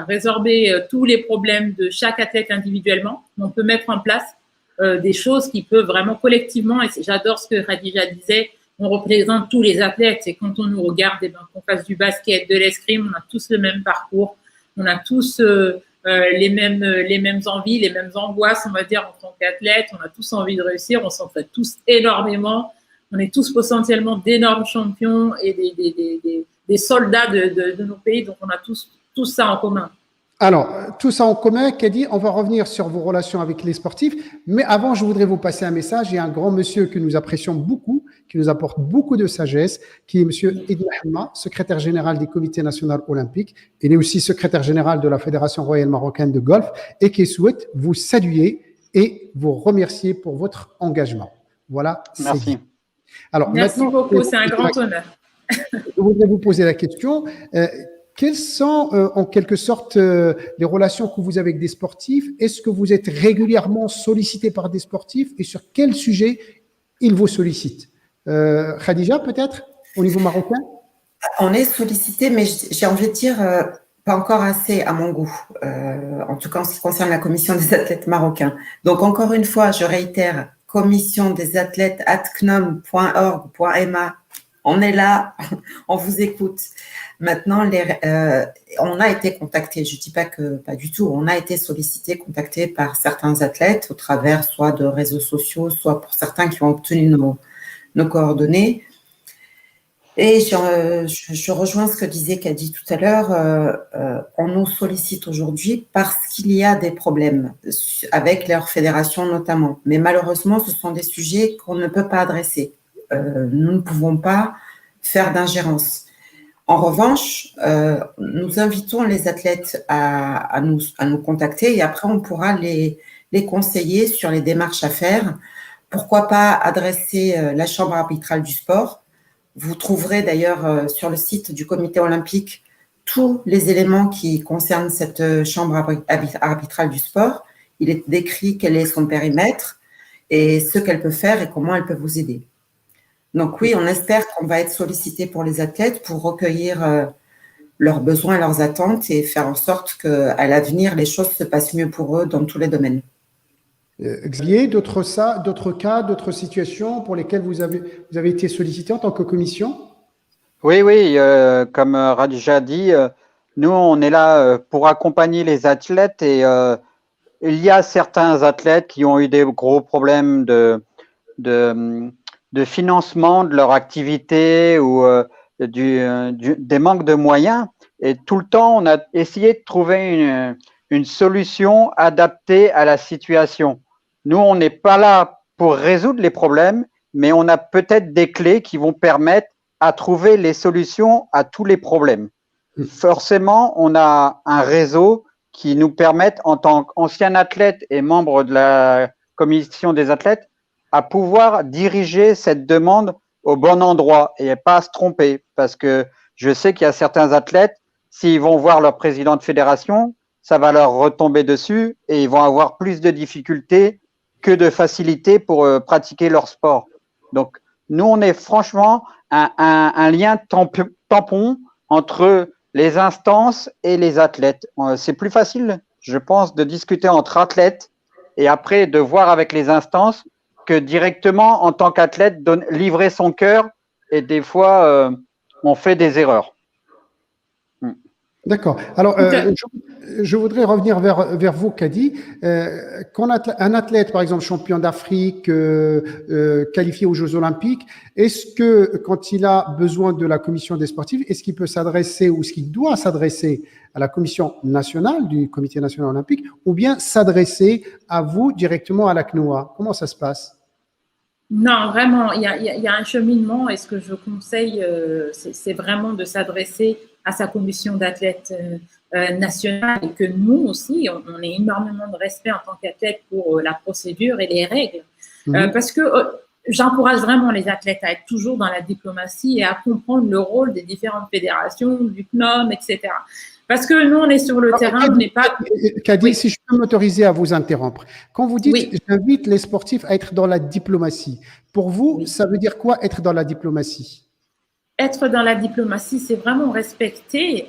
résorber tous les problèmes de chaque athlète individuellement. On peut mettre en place des choses qui peuvent vraiment collectivement, et j'adore ce que Khadija disait, on représente tous les athlètes. Et quand on nous regarde, qu'on fasse du basket, de l'escrime, on a tous le même parcours, on a tous les mêmes envies, les mêmes angoisses, on va dire, en tant qu'athlète. On a tous envie de réussir, on s'en fait tous énormément. On est tous potentiellement d'énormes champions et des soldats de nos pays. Donc, on a tous ça en commun. Alors, tout ça en commun, Kadi, on va revenir sur vos relations avec les sportifs. Mais avant, je voudrais vous passer un message. Il y a un grand monsieur que nous apprécions beaucoup, qui nous apporte beaucoup de sagesse, qui est monsieur Edna Hamma, secrétaire général du Comité national olympique. Il est aussi secrétaire général de la Fédération royale marocaine de golf et qui souhaite vous saluer et vous remercier pour votre engagement. Voilà. Merci. Alors, merci beaucoup, c'est un grand honneur. Je voudrais vous poser la question. Quelles sont en quelque sorte les relations que vous avez avec des sportifs? Est-ce que vous êtes régulièrement sollicité par des sportifs et sur quel sujet ils vous sollicitent? Khadija, peut-être, au niveau marocain? On est sollicité, mais j'ai envie de dire pas encore assez à mon goût, en tout cas en ce qui concerne la commission des athlètes marocains. Donc encore une fois, je réitère, commission des athlètes @cnom.org.ma. On est là, on vous écoute. Maintenant, on a été contacté, je ne dis pas que pas du tout, on a été sollicité, contacté par certains athlètes au travers soit de réseaux sociaux, soit pour certains qui ont obtenu nos coordonnées. Et je rejoins ce que disait Kadi tout à l'heure, on nous sollicite aujourd'hui parce qu'il y a des problèmes avec leur fédération notamment. Mais malheureusement, ce sont des sujets qu'on ne peut pas adresser. Nous ne pouvons pas faire d'ingérence. En revanche, nous invitons les athlètes à nous contacter et après, on pourra les conseiller sur les démarches à faire. Pourquoi pas adresser la Chambre arbitrale du sport. Vous trouverez d'ailleurs sur le site du Comité olympique tous les éléments qui concernent cette Chambre arbitrale du sport. Il est décrit quel est son périmètre et ce qu'elle peut faire et comment elle peut vous aider. Donc oui, on espère qu'on va être sollicité pour les athlètes pour recueillir leurs besoins, leurs attentes et faire en sorte qu'à l'avenir, les choses se passent mieux pour eux dans tous les domaines. Xavier, d'autres cas, d'autres situations pour lesquelles vous avez été sollicité en tant que commission? Oui, comme Khadija a dit, nous, on est là pour accompagner les athlètes et il y a certains athlètes qui ont eu des gros problèmes de financement de leur activité ou des manques de moyens. Et tout le temps, on a essayé de trouver une solution adaptée à la situation. Nous, on n'est pas là pour résoudre les problèmes, mais on a peut-être des clés qui vont permettre à trouver les solutions à tous les problèmes. Forcément, on a un réseau qui nous permet, en tant qu'ancien athlète et membre de la commission des athlètes, à pouvoir diriger cette demande au bon endroit et pas à se tromper. Parce que je sais qu'il y a certains athlètes, s'ils vont voir leur président de fédération, ça va leur retomber dessus et ils vont avoir plus de difficultés que de facilité pour pratiquer leur sport. Donc, nous, on est franchement un lien tampon entre les instances et les athlètes. C'est plus facile, je pense, de discuter entre athlètes et après de voir avec les instances que directement, en tant qu'athlète, livrer son cœur et des fois, on fait des erreurs. D'accord. Alors, je voudrais revenir vers vous, Kadi. Quand un athlète, par exemple, champion d'Afrique, qualifié aux Jeux Olympiques, est-ce que, quand il a besoin de la commission des sportifs, est-ce qu'il peut s'adresser ou est-ce qu'il doit s'adresser à la commission nationale du Comité national olympique ou bien s'adresser à vous directement à la CNOA? Comment ça se passe? Non, vraiment, il y a un cheminement et ce que je conseille, c'est vraiment de s'adresser à sa commission d'athlètes nationale et que nous aussi, on ait énormément de respect en tant qu'athlète pour la procédure et les règles. Parce que j'encourage vraiment les athlètes à être toujours dans la diplomatie et à comprendre le rôle des différentes fédérations, du CNOM, etc. Parce que nous, on est sur le terrain, on n'est pas… Kadi, oui. Si je peux m'autoriser à vous interrompre. Quand vous dites « j'invite les sportifs à être dans la diplomatie », pour vous, ça veut dire quoi être dans la diplomatie? Être dans la diplomatie, c'est vraiment respecter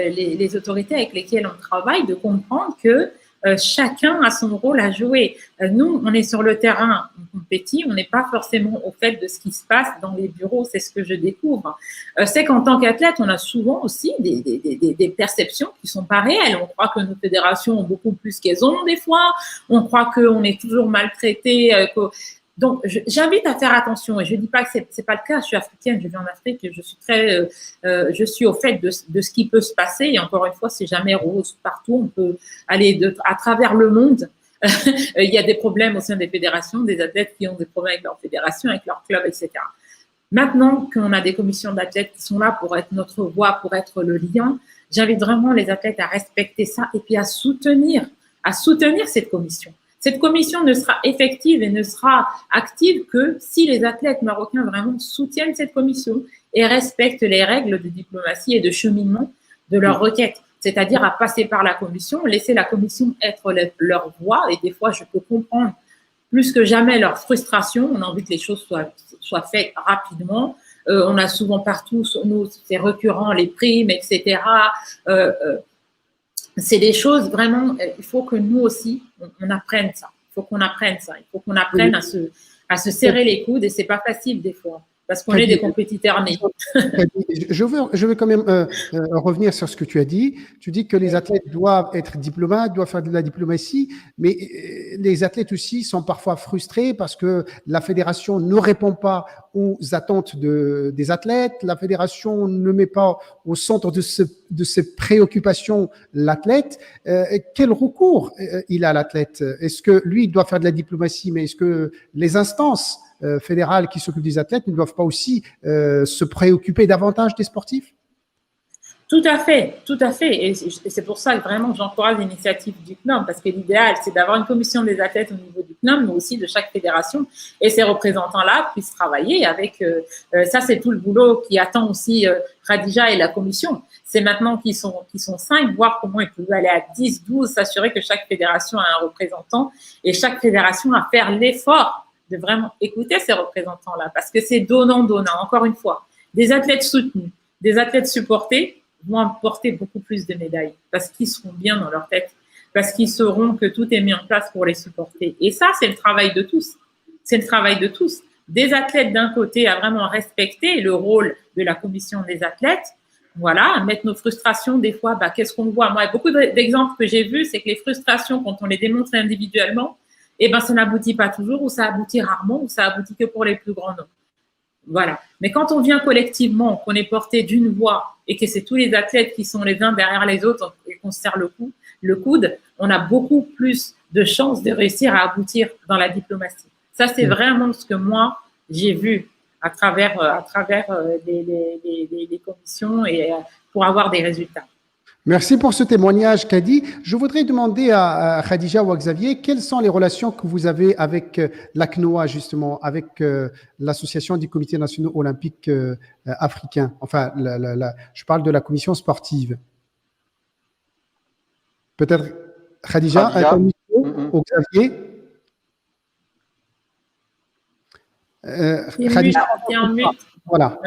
les autorités avec lesquelles on travaille, de comprendre que chacun a son rôle à jouer. Nous, on est sur le terrain, on compétit, on n'est pas forcément au fait de ce qui se passe dans les bureaux, c'est ce que je découvre. C'est qu'en tant qu'athlète, on a souvent aussi des perceptions qui sont pas réelles. On croit que nos fédérations ont beaucoup plus qu'elles ont des fois, on croit qu'on est toujours maltraité, donc, j'invite à faire attention et je dis pas que c'est pas le cas. Je suis africaine, je vis en Afrique, et je suis je suis au fait de ce qui peut se passer. Et encore une fois, c'est jamais rose partout. On peut aller à travers le monde. Il y a des problèmes au sein des fédérations, des athlètes qui ont des problèmes avec leur fédération, avec leur club, etc. Maintenant qu'on a des commissions d'athlètes qui sont là pour être notre voix, pour être le lien, j'invite vraiment les athlètes à respecter ça et puis à soutenir cette commission. Cette commission ne sera effective et ne sera active que si les athlètes marocains vraiment soutiennent cette commission et respectent les règles de diplomatie et de cheminement de leurs requêtes. C'est-à-dire à passer par la commission, laisser la commission être leur voix. Et des fois, je peux comprendre plus que jamais leur frustration. On a envie que les choses soient faites rapidement. On a souvent partout, nous, c'est récurrent, les primes, etc. C'est des choses vraiment, il faut que nous aussi, on apprenne ça. Il faut qu'on apprenne ça. Il faut qu'on apprenne à se serrer les coudes et c'est pas facile des fois parce qu'on est des compétiteurs nés. Je veux quand même revenir sur ce que tu as dit. Tu dis que les athlètes doivent être diplomates, doivent faire de la diplomatie, mais les athlètes aussi sont parfois frustrés parce que la fédération ne répond pas aux attentes des athlètes, la fédération ne met pas au centre de ses préoccupations l'athlète. Quel recours il a l'athlète? Est-ce que lui doit faire de la diplomatie, mais est-ce que les instances fédérales qui s'occupent des athlètes ne doivent pas aussi se préoccuper davantage des sportifs? Tout à fait, tout à fait. Et c'est pour ça que vraiment j'encourage l'initiative du CNOM parce que l'idéal, c'est d'avoir une commission des athlètes au niveau du CNOM, mais aussi de chaque fédération et ces représentants-là puissent travailler avec… ça, c'est tout le boulot qui attend aussi Khadija et la commission. C'est maintenant qu'ils sont 5, voir comment ils peuvent aller à 10, 12, s'assurer que chaque fédération a un représentant et chaque fédération a faire l'effort de vraiment écouter ces représentants-là parce que c'est donnant-donnant. Encore une fois, des athlètes soutenus, des athlètes supportés vont apporter beaucoup plus de médailles parce qu'ils seront bien dans leur tête, parce qu'ils sauront que tout est mis en place pour les supporter. Et ça, c'est le travail de tous. C'est le travail de tous. Des athlètes d'un côté à vraiment respecter le rôle de la commission des athlètes, voilà, mettre nos frustrations des fois, qu'est-ce qu'on voit? Moi, beaucoup d'exemples que j'ai vus, c'est que les frustrations, quand on les démontre individuellement, ça n'aboutit pas toujours, ou ça aboutit rarement, ou ça aboutit que pour les plus grands nombres. Voilà. Mais quand on vient collectivement, qu'on est porté d'une voix et que c'est tous les athlètes qui sont les uns derrière les autres et qu'on se serre le coude, on a beaucoup plus de chances de réussir à aboutir dans la diplomatie. Ça, c'est vraiment ce que moi, j'ai vu à travers les commissions et pour avoir des résultats. Merci pour ce témoignage, Kadi. Je voudrais demander à Khadija ou à Xavier, quelles sont les relations que vous avez avec l'ACNOA, justement, avec l'Association des comités nationaux olympiques africains. Enfin, je parle de la commission sportive. Peut-être Khadija, Khadija. un micro, ou Xavier. Khadija, T'es en mute. voilà.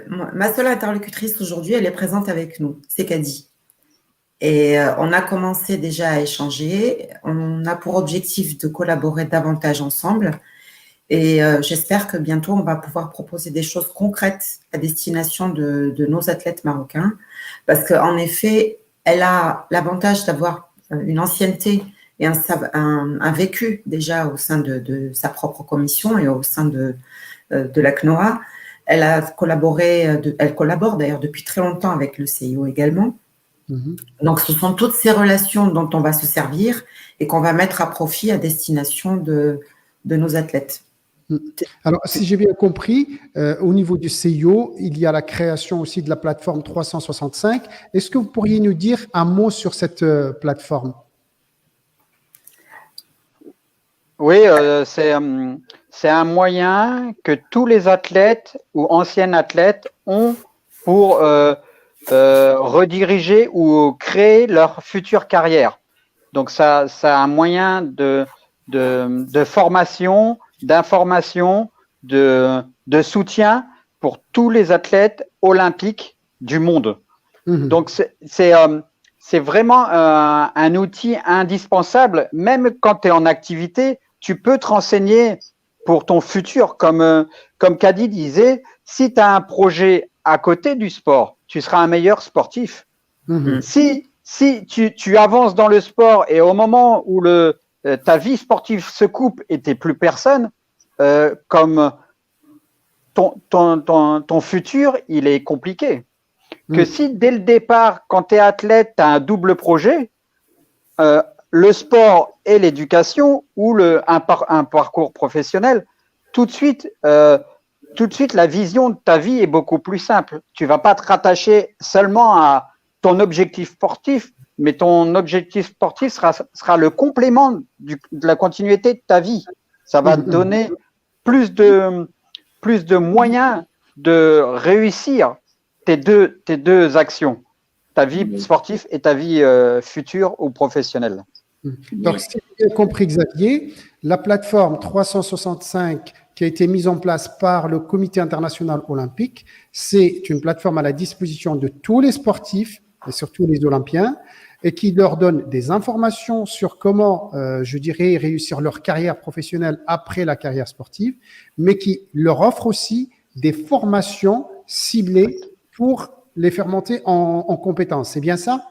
Ma seule interlocutrice aujourd'hui, elle est présente avec nous, c'est Kadi. Et on a commencé déjà à échanger. On a pour objectif de collaborer davantage ensemble. Et j'espère que bientôt, on va pouvoir proposer des choses concrètes à destination de nos athlètes marocains. Parce qu'en effet, elle a l'avantage d'avoir une ancienneté et un vécu déjà au sein de sa propre commission et au sein de la CNOA. Elle a collaboré, elle collabore d'ailleurs depuis très longtemps avec le CIO également. Donc, ce sont toutes ces relations dont on va se servir et qu'on va mettre à profit à destination de nos athlètes. Alors, si j'ai bien compris, au niveau du CIO, il y a la création aussi de la plateforme 365. Est-ce que vous pourriez nous dire un mot sur cette plateforme? Oui, c'est un moyen que tous les athlètes ou anciens athlètes ont pour rediriger ou créer leur future carrière. Donc, ça a un moyen de formation, d'information, de soutien pour tous les athlètes olympiques du monde. Donc, c'est vraiment un outil indispensable. Même quand tu es en activité, tu peux te renseigner pour ton futur. Comme Kadi disait, si tu as un projet à côté du sport, tu seras un meilleur sportif. Si tu avances dans le sport et au moment où ta vie sportive se coupe et tu n'es plus personne, comme ton futur, il est compliqué. Que si dès le départ, quand tu es athlète, tu as un double projet, le sport et l'éducation ou un parcours professionnel, tout de suite, la vision de ta vie est beaucoup plus simple. Tu ne vas pas te rattacher seulement à ton objectif sportif, mais ton objectif sportif sera le complément de la continuité de ta vie. Ça va te donner plus de moyens de réussir tes deux actions, ta vie sportive et ta vie future ou professionnelle. Donc, si j'ai bien compris, Xavier, la plateforme 365 qui a été mise en place par le Comité international olympique, c'est une plateforme à la disposition de tous les sportifs et surtout les Olympiens et qui leur donne des informations sur comment, je dirais, réussir leur carrière professionnelle après la carrière sportive, mais qui leur offre aussi des formations ciblées pour les faire monter en compétences. C'est bien ça?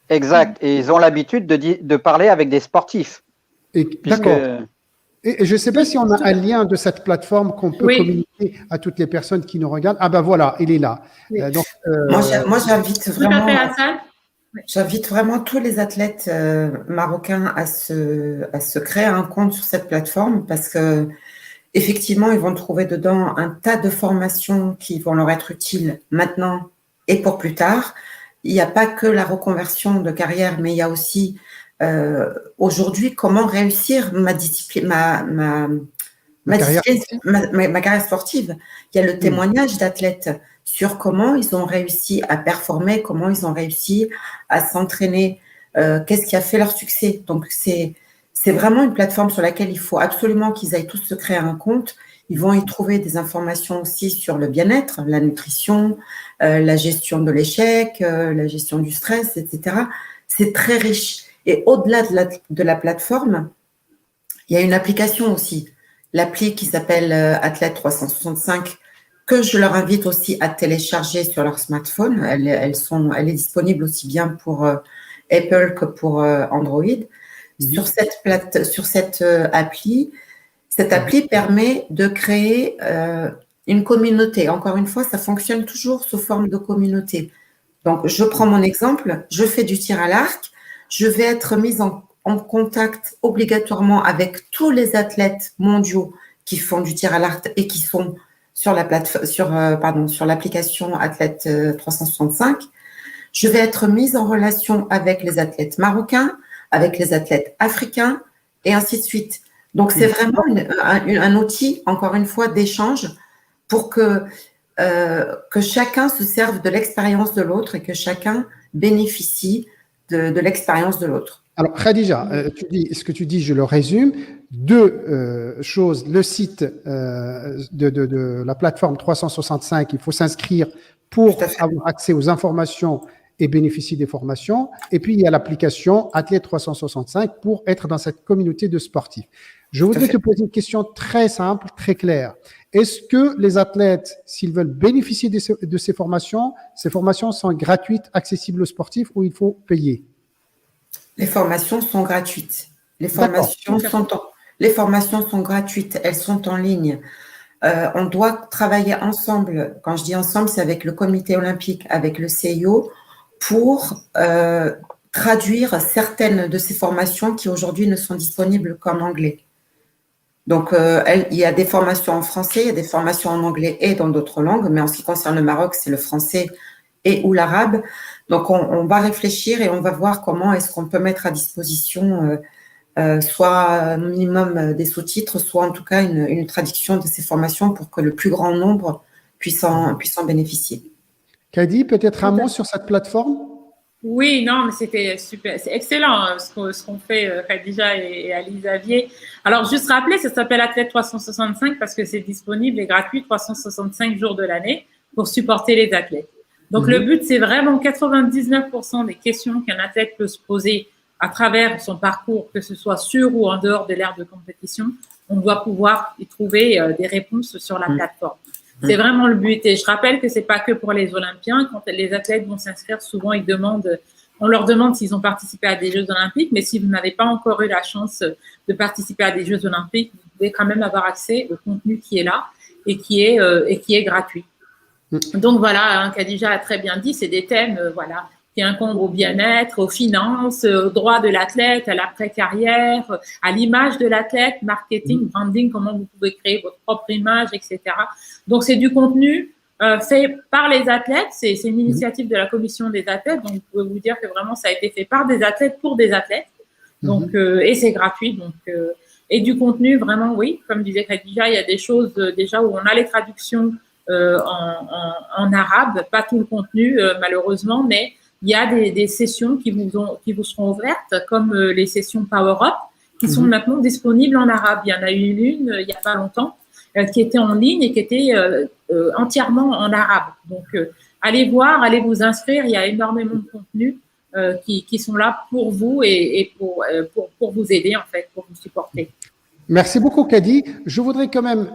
Exact. Et ils ont l'habitude de parler avec des sportifs. D'accord. Et je ne sais pas si on a un lien de cette plateforme qu'on peut communiquer à toutes les personnes qui nous regardent. Ah ben voilà, il est là. Oui. Donc, moi, j'invite vraiment tous les athlètes marocains à se créer un compte sur cette plateforme parce que effectivement, ils vont trouver dedans un tas de formations qui vont leur être utiles maintenant et pour plus tard. Il n'y a pas que la reconversion de carrière, mais il y a aussi aujourd'hui comment réussir ma carrière sportive. Il y a le témoignage d'athlètes sur comment ils ont réussi à performer, comment ils ont réussi à s'entraîner, qu'est-ce qui a fait leur succès. Donc, c'est vraiment une plateforme sur laquelle il faut absolument qu'ils aillent tous se créer un compte. Ils vont y trouver des informations aussi sur le bien-être, la nutrition, la gestion de l'échec, la gestion du stress, etc. C'est très riche. Et au-delà de la plateforme, il y a une application aussi, l'appli qui s'appelle Athlète 365, que je leur invite aussi à télécharger sur leur smartphone. Elle est disponible aussi bien pour Apple que pour Android. Sur cette appli, permet de créer une communauté. Encore une fois, ça fonctionne toujours sous forme de communauté. Donc, je prends mon exemple, je fais du tir à l'arc, je vais être mise en contact obligatoirement avec tous les athlètes mondiaux qui font du tir à l'arc et qui sont sur l'application Athlète 365. je vais être mise en relation avec les athlètes marocains, avec les athlètes africains, et ainsi de suite. Donc, c'est vraiment un outil, encore une fois, d'échange pour que chacun se serve de l'expérience de l'autre et que chacun bénéficie de l'expérience de l'autre. Alors, Khadija, ce que tu dis, je le résume. Deux choses. Le site de la plateforme 365, il faut s'inscrire pour avoir accès aux informations et bénéficier des formations. Et puis, il y a l'application Athlète 365 pour être dans cette communauté de sportifs. Je voudrais te poser une question très simple, très claire. Est-ce que les athlètes, s'ils veulent bénéficier de ces formations sont gratuites, accessibles aux sportifs ou il faut payer? Les formations sont gratuites. Les formations sont gratuites. Elles sont en ligne. On doit travailler ensemble. Quand je dis ensemble, c'est avec le comité olympique, avec le CIO, pour traduire certaines de ces formations qui aujourd'hui ne sont disponibles qu'en anglais. Donc, il y a des formations en français, il y a des formations en anglais et dans d'autres langues, mais en ce qui concerne le Maroc, c'est le français et ou l'arabe. Donc, on va réfléchir et on va voir comment est-ce qu'on peut mettre à disposition soit un minimum des sous-titres, soit en tout cas une traduction de ces formations pour que le plus grand nombre puisse en bénéficier. Kadi, peut-être un mot sur cette plateforme? Oui, non, mais c'était super, c'est excellent ce qu'on fait, Khadija et Ali Xavier. Alors, juste rappeler, ça s'appelle Athlète 365 parce que c'est disponible et gratuit 365 jours de l'année pour supporter les athlètes. Donc, le but, c'est vraiment 99% des questions qu'un athlète peut se poser à travers son parcours, que ce soit sur ou en dehors de l'ère de compétition, on doit pouvoir y trouver des réponses sur la plateforme. C'est vraiment le but. Et je rappelle que c'est pas que pour les Olympiens. Quand les athlètes vont s'inscrire, souvent on leur demande s'ils ont participé à des Jeux Olympiques. Mais si vous n'avez pas encore eu la chance de participer à des Jeux Olympiques, vous pouvez quand même avoir accès au contenu qui est là et qui est gratuit. Donc voilà, Khadija a très bien dit, c'est des thèmes, voilà, qui incombent au bien-être, aux finances, aux droits de l'athlète, à l'après-carrière, à l'image de l'athlète, marketing, branding, comment vous pouvez créer votre propre image, etc. Donc, c'est du contenu fait par les athlètes. C'est une initiative de la commission des athlètes. Donc, je peux vous dire que vraiment, ça a été fait par des athlètes pour des athlètes. Donc, et c'est gratuit. Donc, et du contenu, vraiment, oui. Comme disait Khadija, il y a des choses déjà où on a les traductions en arabe, pas tout le contenu, malheureusement, mais il y a des sessions qui vous seront ouvertes, comme les sessions Power Up, qui sont maintenant disponibles en arabe. Il y en a eu une il n'y a pas longtemps, qui était en ligne et qui était entièrement en arabe. Donc, allez voir, allez vous inscrire. Il y a énormément de contenus qui sont là pour vous et pour vous aider, en fait, pour vous supporter. Merci beaucoup, Kadi. Je voudrais quand même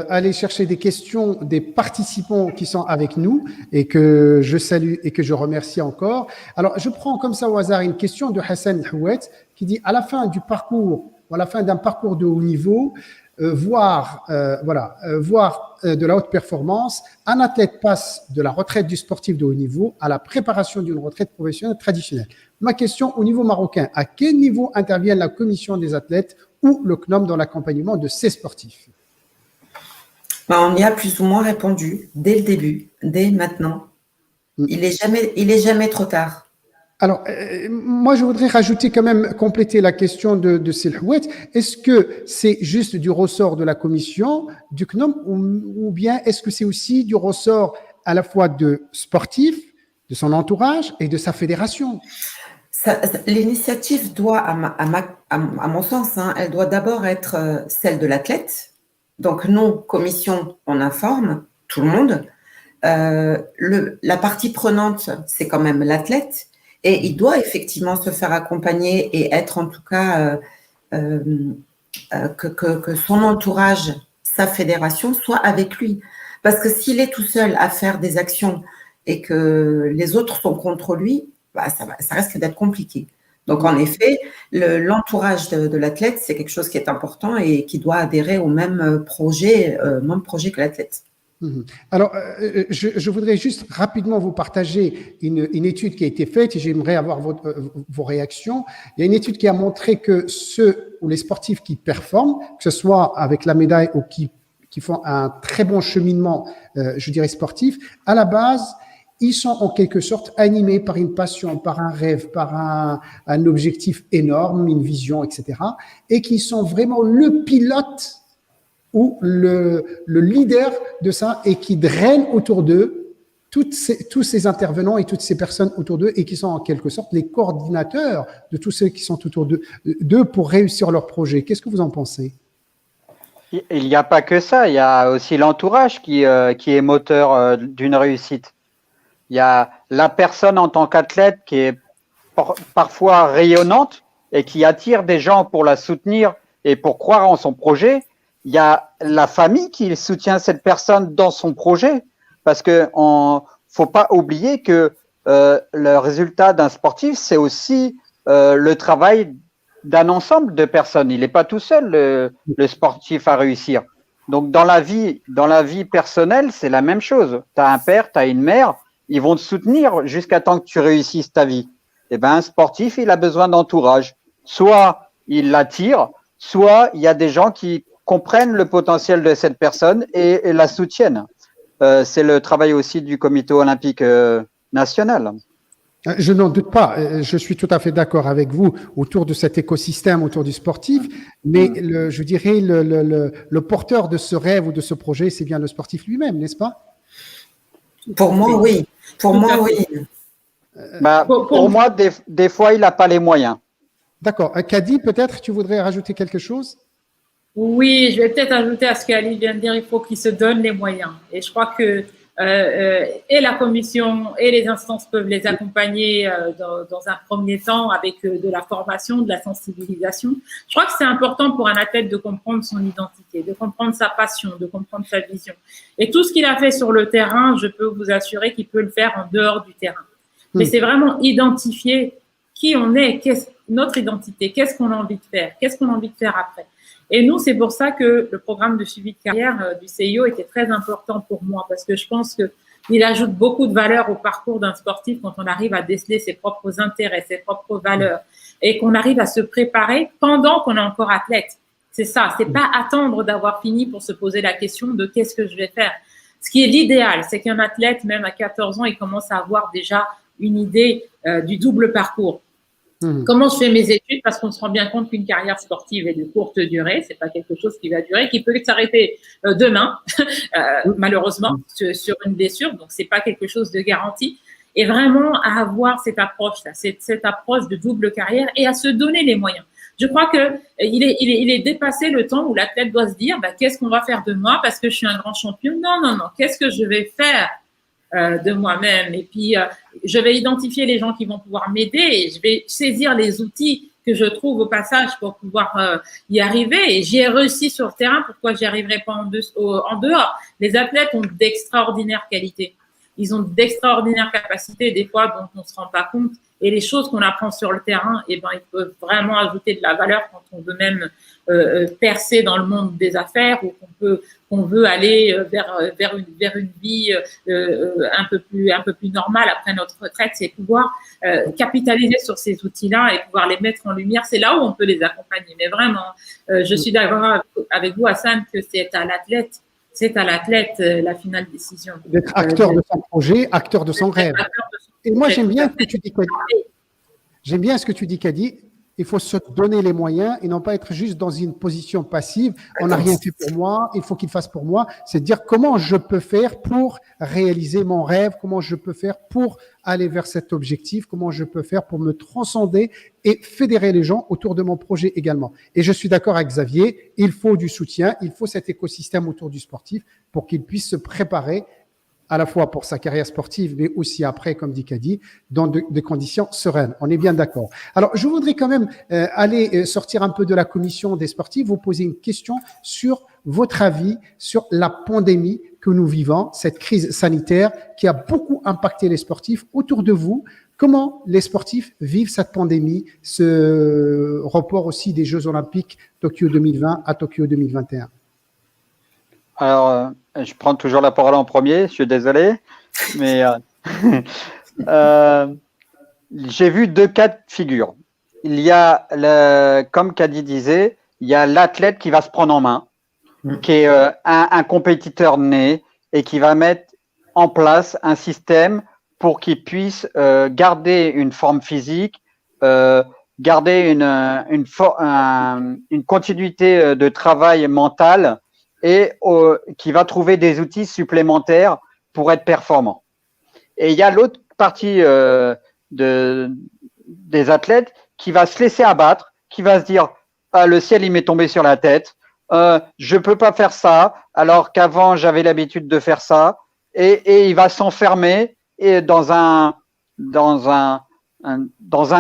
aller chercher des questions des participants qui sont avec nous et que je salue et que je remercie encore. Alors, je prends comme ça au hasard une question de Hassan Houet qui dit à la fin du parcours, ou à la fin d'un parcours de haut niveau, voir de la haute performance, un athlète passe de la retraite du sportif de haut niveau à la préparation d'une retraite professionnelle traditionnelle. Ma question au niveau marocain, à quel niveau intervient la commission des athlètes ou le CNOM dans l'accompagnement de ces sportifs? On y a plus ou moins répondu dès le début, dès maintenant. Il est jamais trop tard. Alors, moi, je voudrais rajouter quand même, compléter la question de Silhouet. Est-ce que c'est juste du ressort de la commission, du CNOM, ou bien est-ce que c'est aussi du ressort à la fois de sportifs, de son entourage et de sa fédération? L'initiative doit, à mon sens, elle doit d'abord être celle de l'athlète. Donc, nous, commission, on informe tout le monde. La partie prenante, c'est quand même l'athlète. Et il doit effectivement se faire accompagner et être en tout cas que son entourage, sa fédération, soit avec lui. Parce que s'il est tout seul à faire des actions et que les autres sont contre lui, ça risque d'être compliqué. Donc, en effet, l'entourage de l'athlète, c'est quelque chose qui est important et qui doit adhérer au même projet que l'athlète. Alors, je voudrais juste rapidement vous partager une étude qui a été faite et j'aimerais avoir vos réactions. Il y a une étude qui a montré que les sportifs qui performent, que ce soit avec la médaille ou qui font un très bon cheminement, je dirais sportif, à la base, ils sont en quelque sorte animés par une passion, par un rêve, par un objectif énorme, une vision, etc. Et qui sont vraiment le pilote ou le leader de ça et qui drainent autour d'eux tous ces intervenants et toutes ces personnes autour d'eux et qui sont en quelque sorte les coordinateurs de tous ceux qui sont autour d'eux pour réussir leur projet. Qu'est-ce que vous en pensez? Il n'y a pas que ça, il y a aussi l'entourage qui est moteur d'une réussite. Il y a la personne en tant qu'athlète qui est parfois rayonnante et qui attire des gens pour la soutenir et pour croire en son projet. Il y a la famille qui soutient cette personne dans son projet. Parce que faut pas oublier que le résultat d'un sportif, c'est aussi le travail d'un ensemble de personnes. Il n'est pas tout seul le sportif à réussir. Donc dans la vie personnelle, c'est la même chose. Tu as un père, tu as une mère, ils vont te soutenir jusqu'à temps que tu réussisses ta vie. Eh ben un sportif, il a besoin d'entourage. Soit il l'attire, soit il y a des gens qui comprennent le potentiel de cette personne et la soutiennent. C'est le travail aussi du comité olympique national. Je n'en doute pas, je suis tout à fait d'accord avec vous autour de cet écosystème, autour du sportif, mais je dirais le porteur de ce rêve ou de ce projet, c'est bien le sportif lui-même, n'est-ce pas? Pour moi, oui. Pour moi, oui. Pour moi, des fois, il n'a pas les moyens. D'accord. Kadi, peut-être tu voudrais rajouter quelque chose? Oui, je vais peut-être ajouter à ce qu'Ali vient de dire, il faut qu'ils se donnent les moyens. Et je crois que et la commission et les instances peuvent les accompagner dans un premier temps avec de la formation, de la sensibilisation. Je crois que c'est important pour un athlète de comprendre son identité, de comprendre sa passion, de comprendre sa vision. Et tout ce qu'il a fait sur le terrain, je peux vous assurer qu'il peut le faire en dehors du terrain. Mais c'est vraiment identifier qui on est, notre identité, qu'est-ce qu'on a envie de faire, qu'est-ce qu'on a envie de faire après. Et nous, c'est pour ça que le programme de suivi de carrière du CIO était très important pour moi, parce que je pense qu'il ajoute beaucoup de valeur au parcours d'un sportif quand on arrive à déceler ses propres intérêts, ses propres valeurs, et qu'on arrive à se préparer pendant qu'on est encore athlète. C'est ça, c'est pas attendre d'avoir fini pour se poser la question de qu'est-ce que je vais faire. Ce qui est l'idéal, c'est qu'un athlète, même à 14 ans, il commence à avoir déjà une idée du double parcours. Comment je fais mes études? Parce qu'on se rend bien compte qu'une carrière sportive est de courte durée. C'est pas quelque chose qui va durer, qui peut s'arrêter demain, malheureusement, sur une blessure. Donc, c'est pas quelque chose de garanti. Et vraiment, à avoir cette approche-là, cette approche de double carrière et à se donner les moyens. Je crois que il est dépassé le temps où l'athlète doit se dire, qu'est-ce qu'on va faire de moi parce que je suis un grand champion? Non. Qu'est-ce que je vais faire de moi-même? Et puis, je vais identifier les gens qui vont pouvoir m'aider et je vais saisir les outils que je trouve au passage pour pouvoir y arriver. Et j'y ai réussi sur le terrain, pourquoi j'y arriverai pas en dehors? Les athlètes ont d'extraordinaires qualités. Ils ont d'extraordinaires capacités, des fois, dont on se rend pas compte. Et les choses qu'on apprend sur le terrain, ils peuvent vraiment ajouter de la valeur quand on veut même percer dans le monde des affaires ou qu'on veut aller vers une vie un peu plus normale après notre retraite. C'est pouvoir capitaliser sur ces outils-là et pouvoir les mettre en lumière. C'est là où on peut les accompagner. Mais vraiment, je suis d'accord avec vous, Hassan, que c'est à l'athlète la finale décision. D'être acteur de son projet, acteur de son rêve. Et moi, j'aime bien ce que tu dis, Kadi. J'aime bien ce que tu dis, Kadi. Il faut se donner les moyens et non pas être juste dans une position passive. On n'a rien fait pour moi, il faut qu'il fasse pour moi. C'est de dire comment je peux faire pour réaliser mon rêve, comment je peux faire pour aller vers cet objectif, comment je peux faire pour me transcender et fédérer les gens autour de mon projet également. Et je suis d'accord avec Xavier, il faut du soutien, il faut cet écosystème autour du sportif pour qu'il puisse se préparer à la fois pour sa carrière sportive, mais aussi après, comme dit Kadi, dans des conditions sereines. On est bien d'accord. Alors, je voudrais quand même aller sortir un peu de la commission des sportifs, vous poser une question sur votre avis sur la pandémie que nous vivons, cette crise sanitaire qui a beaucoup impacté les sportifs autour de vous. Comment les sportifs vivent cette pandémie, ce report aussi des Jeux Olympiques Tokyo 2020 à Tokyo 2021? Alors, je prends toujours la parole en premier, je suis désolé, mais j'ai vu deux cas de figure. Il y a, comme Kadi disait, il y a l'athlète qui va se prendre en main, qui est un compétiteur né et qui va mettre en place un système pour qu'ils puissent garder une forme physique, garder une continuité de travail mental et qui va trouver des outils supplémentaires pour être performant. Et il y a l'autre partie des athlètes qui va se laisser abattre, qui va se dire ah, le ciel il m'est tombé sur la tête, je peux pas faire ça alors qu'avant j'avais l'habitude de faire ça, et il va s'enfermer dans un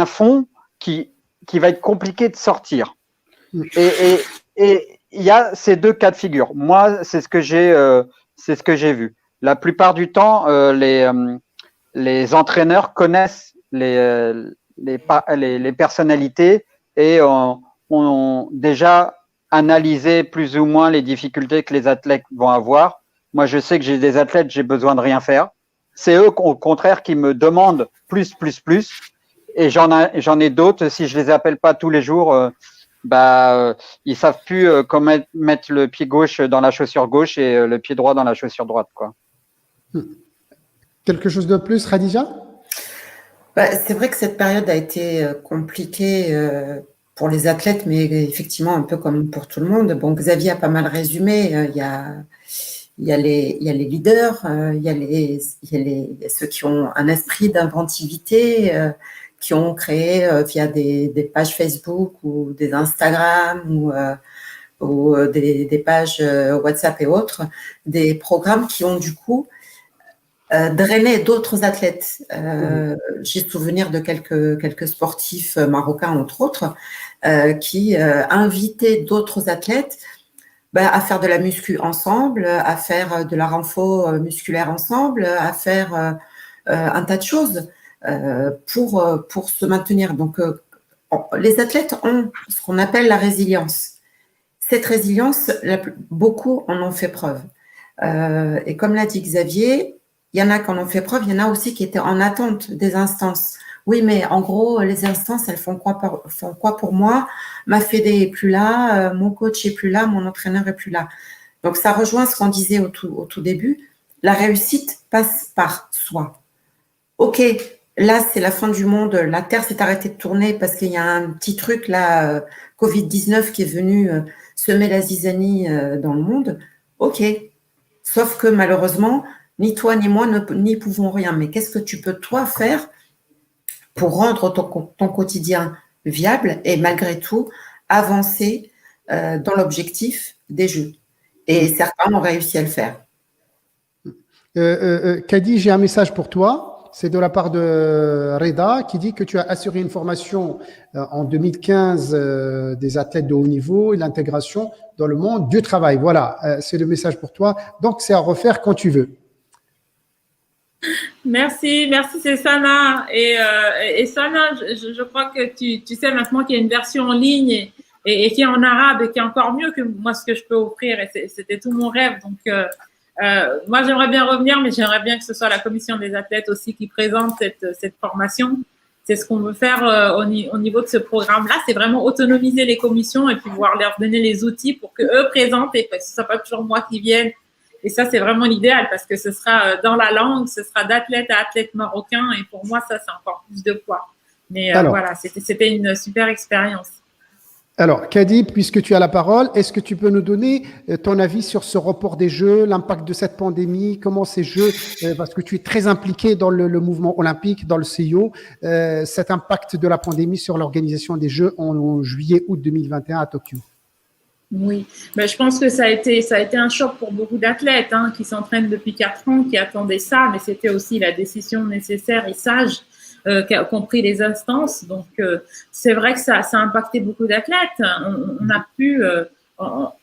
fond qui va être compliqué de sortir. Et il y a ces deux cas de figure. Moi, c'est ce que j'ai vu. La plupart du temps, les entraîneurs connaissent les personnalités et ont déjà analysé plus ou moins les difficultés que les athlètes vont avoir. Moi, je sais que j'ai des athlètes, j'ai besoin de rien faire. C'est eux, au contraire, qui me demandent plus. Et j'en ai d'autres, si je les appelle pas tous les jours, ils savent plus comment mettre le pied gauche dans la chaussure gauche et le pied droit dans la chaussure droite, quoi. Quelque chose de plus, Khadija? C'est vrai que cette période a été compliquée pour les athlètes, mais effectivement un peu comme pour tout le monde. Bon, Xavier a pas mal résumé. Il y a les leaders, il y a ceux qui ont un esprit d'inventivité, qui ont créé via des pages Facebook ou des Instagram ou des pages WhatsApp et autres, des programmes qui ont du coup drainé d'autres athlètes. J'ai souvenir de quelques sportifs marocains, entre autres, qui invitaient d'autres athlètes à faire de la muscu ensemble, à faire de la renfo musculaire ensemble, à faire un tas de choses pour se maintenir. Donc, les athlètes ont ce qu'on appelle la résilience. Cette résilience, beaucoup en ont fait preuve. Et comme l'a dit Xavier, il y en a qui en ont fait preuve, il y en a aussi qui étaient en attente des instances. Oui, mais en gros, les instances, elles font quoi pour moi? Ma fédé est plus là, mon coach est plus là, mon entraîneur est plus là. Donc, ça rejoint ce qu'on disait au tout début. La réussite passe par soi. OK, là, c'est la fin du monde. La Terre s'est arrêtée de tourner parce qu'il y a un petit truc, là, Covid-19, qui est venu semer la zizanie dans le monde. OK. Sauf que malheureusement, ni toi ni moi n'y pouvons rien. Mais qu'est-ce que tu peux, toi, faire pour rendre ton quotidien viable et malgré tout avancer dans l'objectif des Jeux? Et certains ont réussi à le faire. Kadi, j'ai un message pour toi. C'est de la part de Reda qui dit que tu as assuré une formation en 2015 des athlètes de haut niveau et l'intégration dans le monde du travail. Voilà, c'est le message pour toi. Donc, c'est à refaire quand tu veux. Merci, c'est Sana. Et Sana, je crois que tu sais maintenant qu'il y a une version en ligne et qui est en arabe et qui est encore mieux que moi ce que je peux offrir. Et c'était tout mon rêve. Donc, moi, j'aimerais bien revenir, mais j'aimerais bien que ce soit la commission des athlètes aussi qui présente cette formation. C'est ce qu'on veut faire au niveau de ce programme-là. C'est vraiment autonomiser les commissions et puis pouvoir leur donner les outils pour qu'eux présentent et que ce ne soit pas toujours moi qui vienne. Et ça, c'est vraiment l'idéal parce que ce sera dans la langue, ce sera d'athlète à athlète marocain. Et pour moi, ça, c'est encore plus de poids. Mais voilà, c'était une super expérience. Alors, Kadi, puisque tu as la parole, est-ce que tu peux nous donner ton avis sur ce report des Jeux, l'impact de cette pandémie, comment ces Jeux, parce que tu es très impliqué dans le mouvement olympique, dans le CIO, cet impact de la pandémie sur l'organisation des Jeux en juillet-août 2021 à Tokyo? Oui, mais je pense que ça a été un choc pour beaucoup d'athlètes qui s'entraînent depuis 4 ans, qui attendaient ça, mais c'était aussi la décision nécessaire et sage qu'ont pris les instances. Donc, c'est vrai que ça a impacté beaucoup d'athlètes. On a pu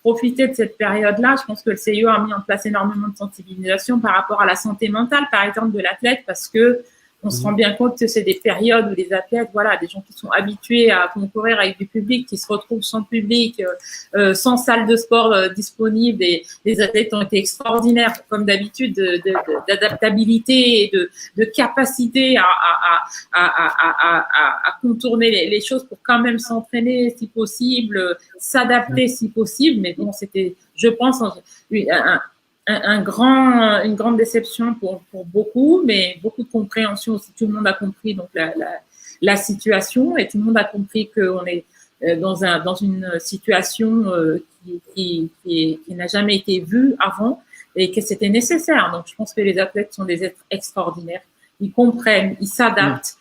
profiter de cette période-là. Je pense que le CIO a mis en place énormément de sensibilisation par rapport à la santé mentale, par exemple, de l'athlète, parce que on se rend bien compte que c'est des périodes où les athlètes, voilà, des gens qui sont habitués à concourir avec du public, qui se retrouvent sans public, sans salle de sport disponible. Et les athlètes ont été extraordinaires, comme d'habitude, d'adaptabilité et de capacité à contourner les choses pour quand même s'entraîner si possible, s'adapter si possible. Mais bon, c'était, je pense, une grande déception pour beaucoup, mais beaucoup de compréhension aussi. Tout le monde a compris donc la situation et tout le monde a compris qu'on est dans une situation qui n'a jamais été vue avant et que c'était nécessaire. Donc, je pense que les athlètes sont des êtres extraordinaires. Ils comprennent, ils s'adaptent.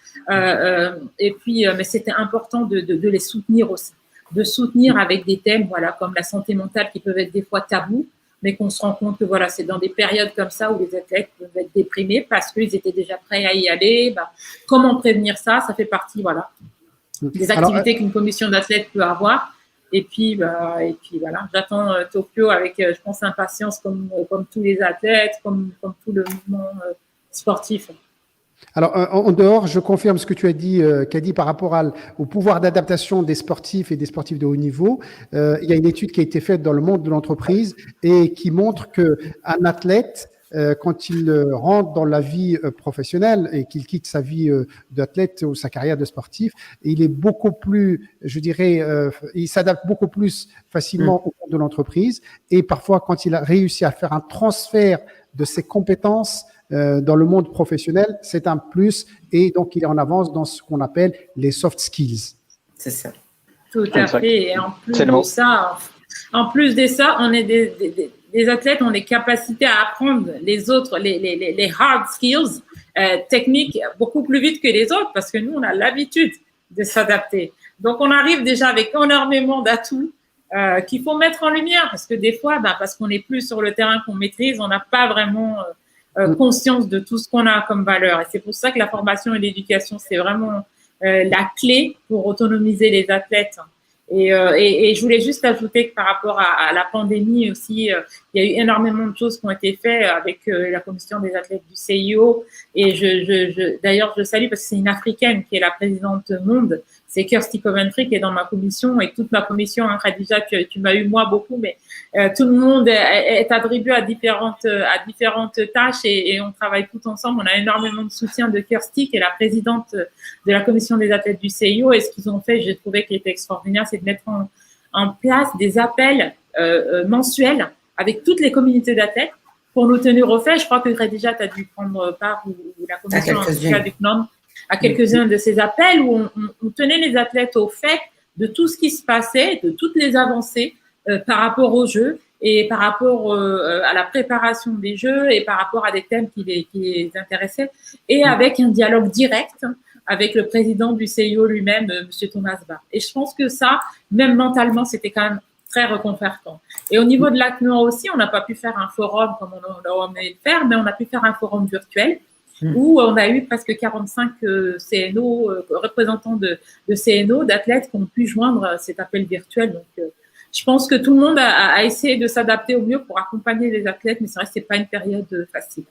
Et puis, mais c'était important de les soutenir aussi, de soutenir avec des thèmes, voilà, comme la santé mentale qui peuvent être des fois tabous, mais qu'on se rend compte que voilà, c'est dans des périodes comme ça où les athlètes peuvent être déprimés parce qu'ils étaient déjà prêts à y aller. Bah, comment prévenir ça? Ça fait partie, voilà, des activités qu'une commission d'athlètes peut avoir. Et puis voilà, j'attends Tokyo avec, je pense, impatience comme tous les athlètes, comme tout le mouvement sportif. Alors, en dehors, je confirme ce que tu as dit, Kadi, par rapport au pouvoir d'adaptation des sportifs et des sportifs de haut niveau. Il y a une étude qui a été faite dans le monde de l'entreprise et qui montre qu'un athlète, quand il rentre dans la vie professionnelle et qu'il quitte sa vie d'athlète ou sa carrière de sportif, il est beaucoup plus, je dirais, il s'adapte beaucoup plus facilement au monde de l'entreprise. Et parfois, quand il a réussi à faire un transfert de ses compétences dans le monde professionnel, c'est un plus et donc il est en avance dans ce qu'on appelle les soft skills. C'est ça. Tout à fait. Et en plus de ça, on est des athlètes ont des capacités à apprendre les autres, les hard skills techniques beaucoup plus vite que les autres parce que nous, on a l'habitude de s'adapter. Donc, on arrive déjà avec énormément d'atouts qu'il faut mettre en lumière parce que des fois, parce qu'on n'est plus sur le terrain qu'on maîtrise, on n'a pas vraiment conscience de tout ce qu'on a comme valeur. Et c'est pour ça que la formation et l'éducation, c'est vraiment la clé pour autonomiser les athlètes. Et je voulais juste ajouter que par rapport à la pandémie aussi, il y a eu énormément de choses qui ont été faites avec la commission des athlètes du CIO. Et d'ailleurs, je salue parce que c'est une Africaine qui est la présidente monde. C'est Kirsty Coventry qui est dans ma commission et toute ma commission. Hein, Khadija, tu m'as eu moi beaucoup, mais tout le monde est attribué à différentes tâches et on travaille tout ensemble. On a énormément de soutien de Kirsty, qui est la présidente de la commission des athlètes du CIO. Et ce qu'ils ont fait, j'ai trouvé qu'il était extraordinaire, c'est de mettre en place des appels mensuels avec toutes les communautés d'athlètes pour nous tenir au fait. Je crois que Khadija, tu as dû prendre part, ou la commission du CNOM, à quelques-uns de ces appels où on tenait les athlètes au fait de tout ce qui se passait, de toutes les avancées par rapport aux Jeux et par rapport à la préparation des Jeux et par rapport à des thèmes qui les intéressaient et avec un dialogue direct avec le président du CIO lui-même, M. Thomas Bach. Et je pense que ça, même mentalement, c'était quand même très réconfortant. Et au niveau de l'ACNOA aussi, on n'a pas pu faire un forum comme on aurait aimé le faire, mais on a pu faire un forum virtuel où on a eu presque 45 CNO, représentants de CNO, d'athlètes qui ont pu joindre cet appel virtuel. Donc, je pense que tout le monde a essayé de s'adapter au mieux pour accompagner les athlètes, mais c'est vrai que c'est pas une période facile.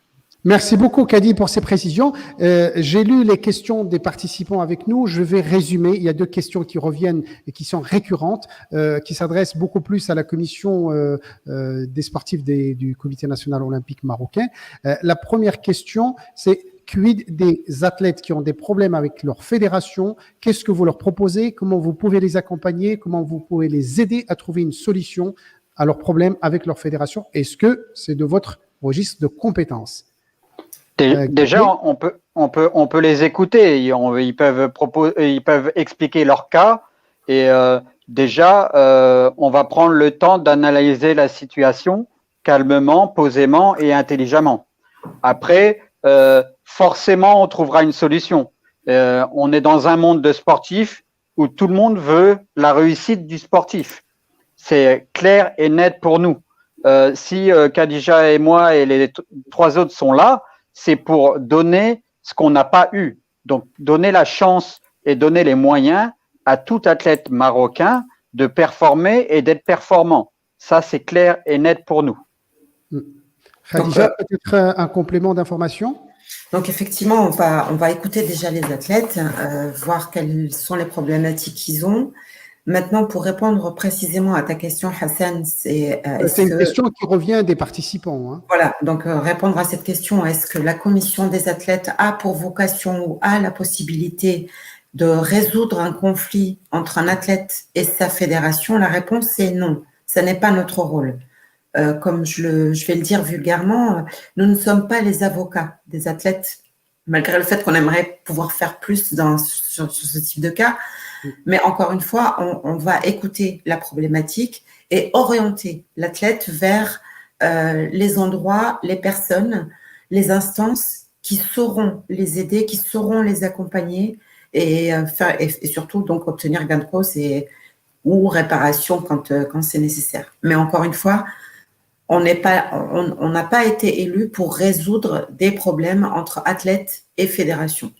Merci beaucoup, Kadi, pour ces précisions. J'ai lu les questions des participants avec nous. Je vais résumer. Il y a 2 questions qui reviennent et qui sont récurrentes, qui s'adressent beaucoup plus à la commission des sportifs du Comité national olympique marocain. La première question, c'est quid des athlètes qui ont des problèmes avec leur fédération? Qu'est-ce que vous leur proposez? Comment vous pouvez les accompagner? Comment vous pouvez les aider à trouver une solution à leurs problèmes avec leur fédération? Est-ce que c'est de votre registre de compétences? Déjà, on peut les écouter. Ils peuvent expliquer leur cas. Et déjà, on va prendre le temps d'analyser la situation calmement, posément et intelligemment. Après, forcément, on trouvera une solution. On est dans un monde de sportifs où tout le monde veut la réussite du sportif. C'est clair et net pour nous. Si Khadija et moi et les 3 autres sont là, c'est pour donner ce qu'on n'a pas eu. Donc, donner la chance et donner les moyens à tout athlète marocain de performer et d'être performant. Ça, c'est clair et net pour nous. Khadija, peut-être un complément d'information? Donc, effectivement, on va écouter déjà les athlètes, voir quelles sont les problématiques qu'ils ont. Maintenant, pour répondre précisément à ta question, Hassan, c'est une question qui revient des participants. Hein. Voilà, donc répondre à cette question, est-ce que la commission des athlètes a pour vocation ou a la possibilité de résoudre un conflit entre un athlète et sa fédération? La réponse est non, ce n'est pas notre rôle. comme je vais le dire vulgairement, nous ne sommes pas les avocats des athlètes, malgré le fait qu'on aimerait pouvoir faire plus sur ce type de cas. Mais encore une fois, on va écouter la problématique et orienter l'athlète vers les endroits, les personnes, les instances qui sauront les aider, qui sauront les accompagner et surtout donc obtenir gain de cause ou réparation quand c'est nécessaire. Mais encore une fois, on n'a pas été élu pour résoudre des problèmes entre athlètes et fédérations.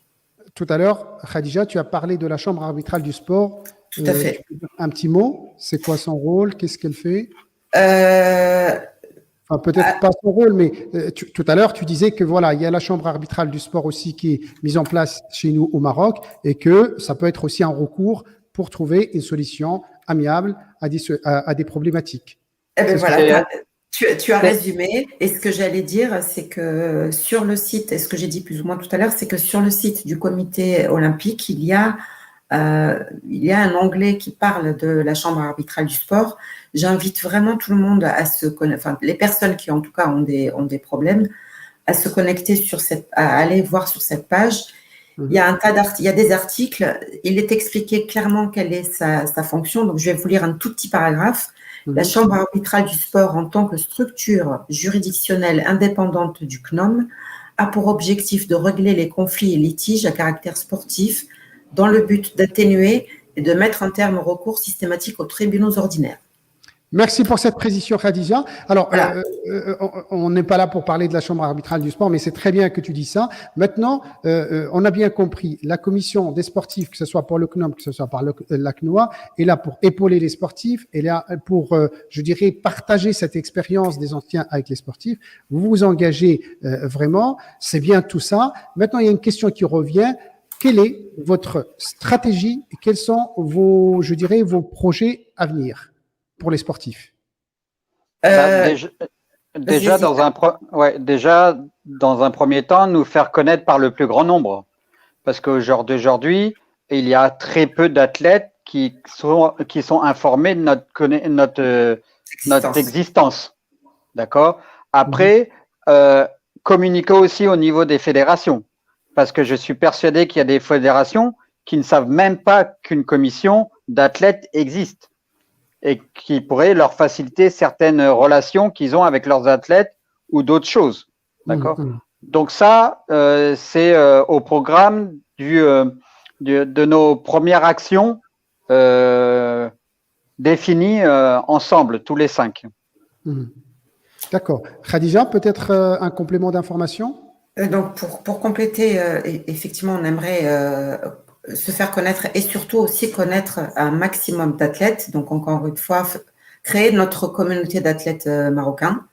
Tout à l'heure, Khadija, tu as parlé de la Chambre arbitrale du sport. Tout à fait. Un petit mot, c'est quoi son rôle? Qu'est-ce qu'elle fait? Enfin, peut-être pas son rôle, mais tout à l'heure, tu disais que voilà, il y a la Chambre arbitrale du sport aussi qui est mise en place chez nous au Maroc et que ça peut être aussi un recours pour trouver une solution amiable à des problématiques. Eh bien voilà, tu as résumé. Et ce que j'allais dire, c'est que sur le site, et ce que j'ai dit plus ou moins tout à l'heure, c'est que sur le site du comité olympique, il y a un onglet qui parle de la Chambre arbitrale du sport. J'invite vraiment tout le monde à les personnes qui en tout cas ont des problèmes, à se connecter à aller voir sur cette page. Il y a il y a des articles. Il est expliqué clairement quelle est sa fonction. Donc, je vais vous lire un tout petit paragraphe. La Chambre arbitrale du sport, en tant que structure juridictionnelle indépendante du CNOM, a pour objectif de régler les conflits et litiges à caractère sportif dans le but d'atténuer et de mettre un terme au recours systématique aux tribunaux ordinaires. Merci pour cette précision, Khadija. Alors, voilà. On n'est pas là pour parler de la Chambre arbitrale du sport, mais c'est très bien que tu dis ça. Maintenant, on a bien compris, la commission des sportifs, que ce soit pour le CNOM, que ce soit par la CNOA, est là pour épauler les sportifs, est là pour, je dirais, partager cette expérience des anciens avec les sportifs. Vous vous engagez vraiment, c'est bien tout ça. Maintenant, il y a une question qui revient. Quelle est votre stratégie et quels sont vos projets à venir pour les sportifs? Déjà, dans un premier temps, nous faire connaître par le plus grand nombre. Parce qu'au jour d'aujourd'hui, il y a très peu d'athlètes qui sont informés de notre existence. D'accord? Après, communiquer aussi au niveau des fédérations. Parce que je suis persuadé qu'il y a des fédérations qui ne savent même pas qu'une commission d'athlètes existe et qui pourrait leur faciliter certaines relations qu'ils ont avec leurs athlètes ou d'autres choses. D'accord? Donc ça, c'est au programme de nos premières actions définies ensemble, tous les 5. D'accord. Khadija, peut-être un complément d'information? Donc, pour compléter, effectivement, on aimerait se faire connaître et surtout aussi connaître un maximum d'athlètes. Donc, encore une fois, créer notre communauté d'athlètes marocains.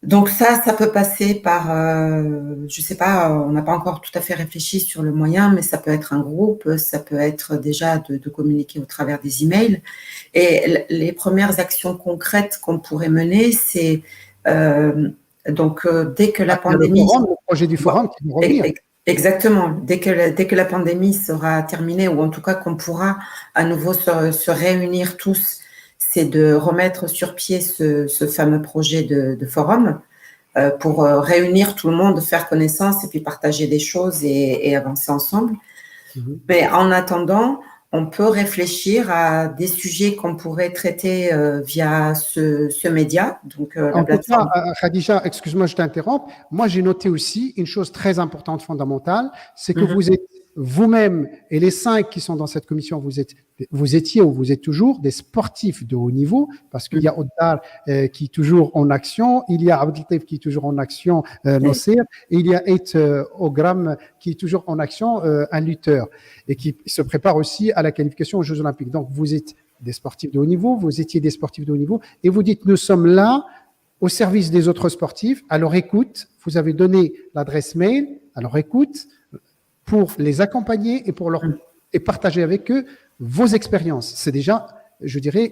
Donc, ça peut passer par, je sais pas, on n'a pas encore tout à fait réfléchi sur le moyen, mais ça peut être un groupe, ça peut être déjà de communiquer au travers des emails. Et les premières actions concrètes qu'on pourrait mener, c'est donc, dès que la pandémie… Le projet du forum qui va revenir. Exactement. Dès que la pandémie sera terminée, ou en tout cas qu'on pourra à nouveau se réunir tous, c'est de remettre sur pied ce fameux projet de forum pour réunir tout le monde, faire connaissance et puis partager des choses et avancer ensemble. Mais en attendant, on peut réfléchir à des sujets qu'on pourrait traiter via ce média. Donc, en tout cas, Khadija, excuse-moi, je t'interromps. Moi, j'ai noté aussi une chose très importante, fondamentale, c'est que vous êtes vous-même et les 5 qui sont dans cette commission, vous étiez ou vous êtes toujours des sportifs de haut niveau, parce qu'il y a Oddar qui est toujours en action, il y a Abdeltif qui est toujours en action, Nosir, et il y a Eit Ogram qui est toujours en action, un lutteur, et qui se prépare aussi à la qualification aux Jeux Olympiques. Donc, vous êtes des sportifs de haut niveau, vous étiez des sportifs de haut niveau, et vous dites, nous sommes là au service des autres sportifs, à leur écoute, vous avez donné l'adresse mail, à leur écoute, pour les accompagner et partager avec eux vos expériences. C'est déjà, je dirais,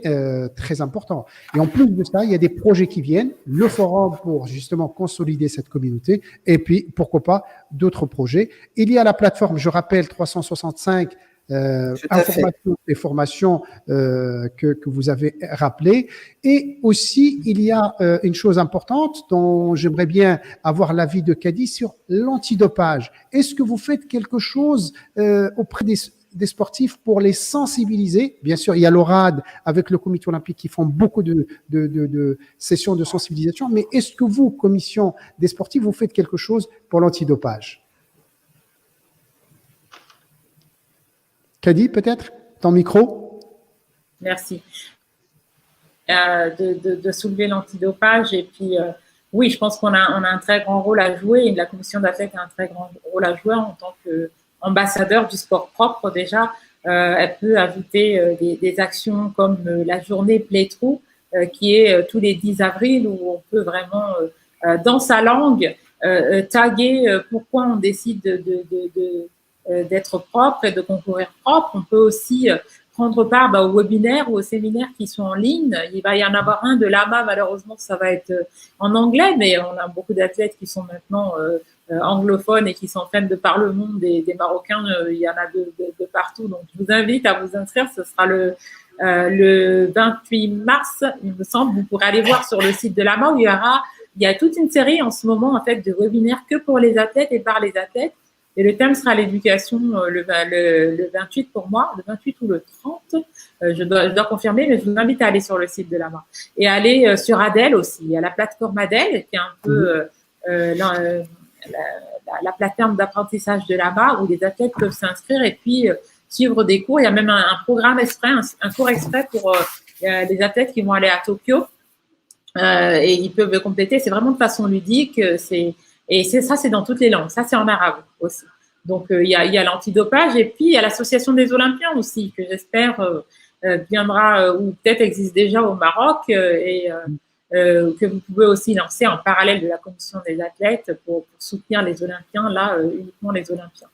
très important. Et en plus de ça, il y a des projets qui viennent, le forum pour justement consolider cette communauté, et puis, pourquoi pas, d'autres projets. Il y a la plateforme, je rappelle, 365 informations et formations que vous avez rappelées. Et aussi, il y a une chose importante dont j'aimerais bien avoir l'avis de Kadi sur l'antidopage. Est-ce que vous faites quelque chose auprès des sportifs pour les sensibiliser? Bien sûr, il y a l'ORAD avec le comité olympique qui font beaucoup de sessions de sensibilisation, mais est-ce que vous, commission des sportifs, vous faites quelque chose pour l'antidopage? Kadi, peut-être, ton micro. Merci. De soulever l'antidopage. Et puis, oui, je pense qu'on a un très grand rôle à jouer. Et la commission d'athlètes a un très grand rôle à jouer en tant qu'ambassadeur du sport propre. Déjà, elle peut ajouter des actions comme la journée Play-Through, qui est tous les 10 avril, où on peut vraiment, dans sa langue, taguer pourquoi on décide d'être propre et de concourir propre. On peut aussi prendre part aux webinaires ou aux séminaires qui sont en ligne. Il va y en avoir un de l'AMA, malheureusement, ça va être en anglais, mais on a beaucoup d'athlètes qui sont maintenant anglophones et qui s'entraînent de par le monde, des Marocains, il y en a de partout. Donc, je vous invite à vous inscrire. Ce sera le 28 mars, il me semble. Vous pourrez aller voir sur le site de l'AMA où il y a toute une série en ce moment, en fait, de webinaires que pour les athlètes et par les athlètes. Et le thème sera l'éducation le 28 pour moi, le 28 ou le 30. Je dois confirmer, mais je vous invite à aller sur le site de l'AMA. Et aller sur Adel aussi. Il y a la plateforme Adel, qui est un peu la plateforme d'apprentissage de l'AMA, où les athlètes peuvent s'inscrire et puis suivre des cours. Il y a même un programme exprès, un cours exprès pour les athlètes qui vont aller à Tokyo. Et ils peuvent compléter. C'est vraiment de façon ludique. Et c'est dans toutes les langues. Ça, c'est en arabe aussi. Donc, il y a l'antidopage et puis il y a l'association des Olympiens aussi, que j'espère viendra ou peut-être existe déjà au Maroc et que vous pouvez aussi lancer en parallèle de la commission des athlètes pour soutenir les Olympiens, là, uniquement les Olympiens.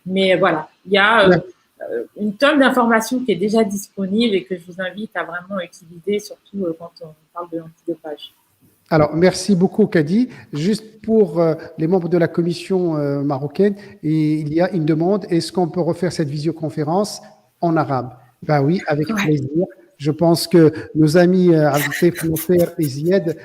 Mais voilà, il y a une tonne d'informations qui est déjà disponible et que je vous invite à vraiment utiliser, surtout quand on parle de l'antidopage. Alors, merci beaucoup, Kadi. Juste pour les membres de la commission marocaine, il y a une demande. Est-ce qu'on peut refaire cette visioconférence en arabe? Ben oui, avec plaisir. Je pense que nos amis Abdel Fnoufer et Zied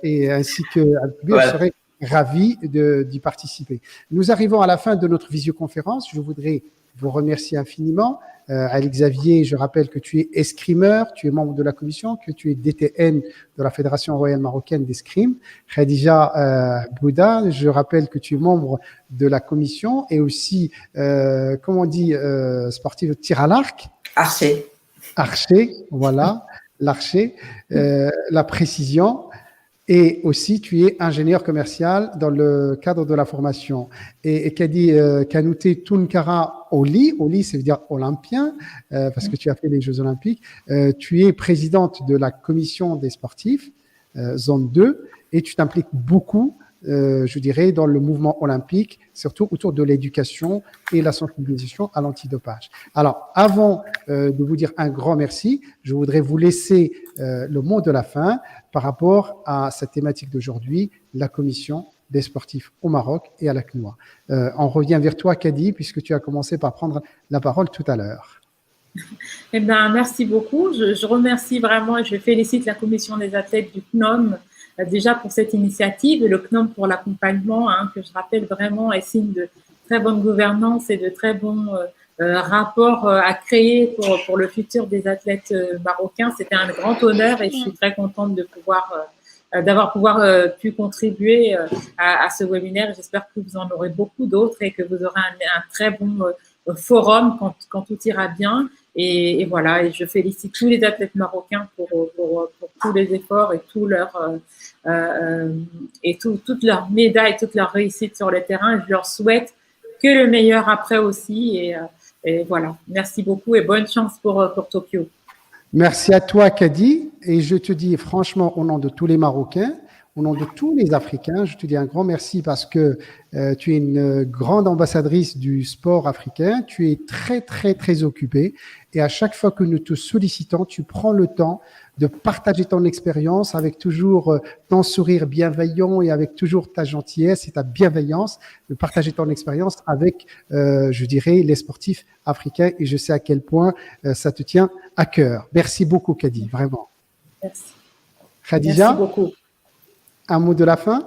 et ainsi que Abdel seraient ravis d'y participer. Nous arrivons à la fin de notre visioconférence. Je voudrais vous remercier infiniment. Ali Xavier, je rappelle que tu es escrimeur, tu es membre de la commission, que tu es DTN de la Fédération royale marocaine d'escrime. Khadija Bouda, je rappelle que tu es membre de la commission et aussi, comment on dit, sportif de tir à l'arc. Archer. Archer, voilà, l'archer, la précision. Et aussi, tu es ingénieur commercial dans le cadre de la formation. Et Kadi Kanouté Tounkara Oli, Oli, ça veut dire olympien, parce que tu as fait les Jeux Olympiques. Tu es présidente de la commission des sportifs, zone 2, et tu t'impliques beaucoup, je dirais, dans le mouvement olympique, surtout autour de l'éducation et la sensibilisation à l'antidopage. Alors, avant de vous dire un grand merci, je voudrais vous laisser le mot de la fin par rapport à cette thématique d'aujourd'hui, la commission des sportifs au Maroc et à la CNOA. On revient vers toi, Kadi, puisque tu as commencé par prendre la parole tout à l'heure. Eh bien, merci beaucoup. Je remercie vraiment et je félicite la commission des athlètes du CNOM déjà pour cette initiative et le CNOM pour l'accompagnement, que je rappelle vraiment est signe de très bonne gouvernance et de très bons rapports à créer pour le futur des athlètes marocains. C'était un grand honneur et je suis très contente de d'avoir pu contribuer à ce webinaire. J'espère que vous en aurez beaucoup d'autres et que vous aurez un très bon forum quand tout ira bien. Et voilà, et je félicite tous les athlètes marocains pour tous les efforts et toutes leurs médailles, toutes leurs réussites sur le terrain. Je leur souhaite que le meilleur après aussi. Et voilà, merci beaucoup et bonne chance pour Tokyo. Merci à toi, Kadi. Et je te dis franchement, au nom de tous les Marocains, au nom de tous les Africains, je te dis un grand merci parce que tu es une grande ambassadrice du sport africain. Tu es très, très, très occupée. Et à chaque fois que nous te sollicitons, tu prends le temps de partager ton expérience avec toujours ton sourire bienveillant et avec toujours ta gentillesse et ta bienveillance, de partager ton expérience avec, je dirais, les sportifs africains. Et je sais à quel point ça te tient à cœur. Merci beaucoup, Kadi, vraiment. Merci. Khadija, Merci beaucoup. un mot de la fin?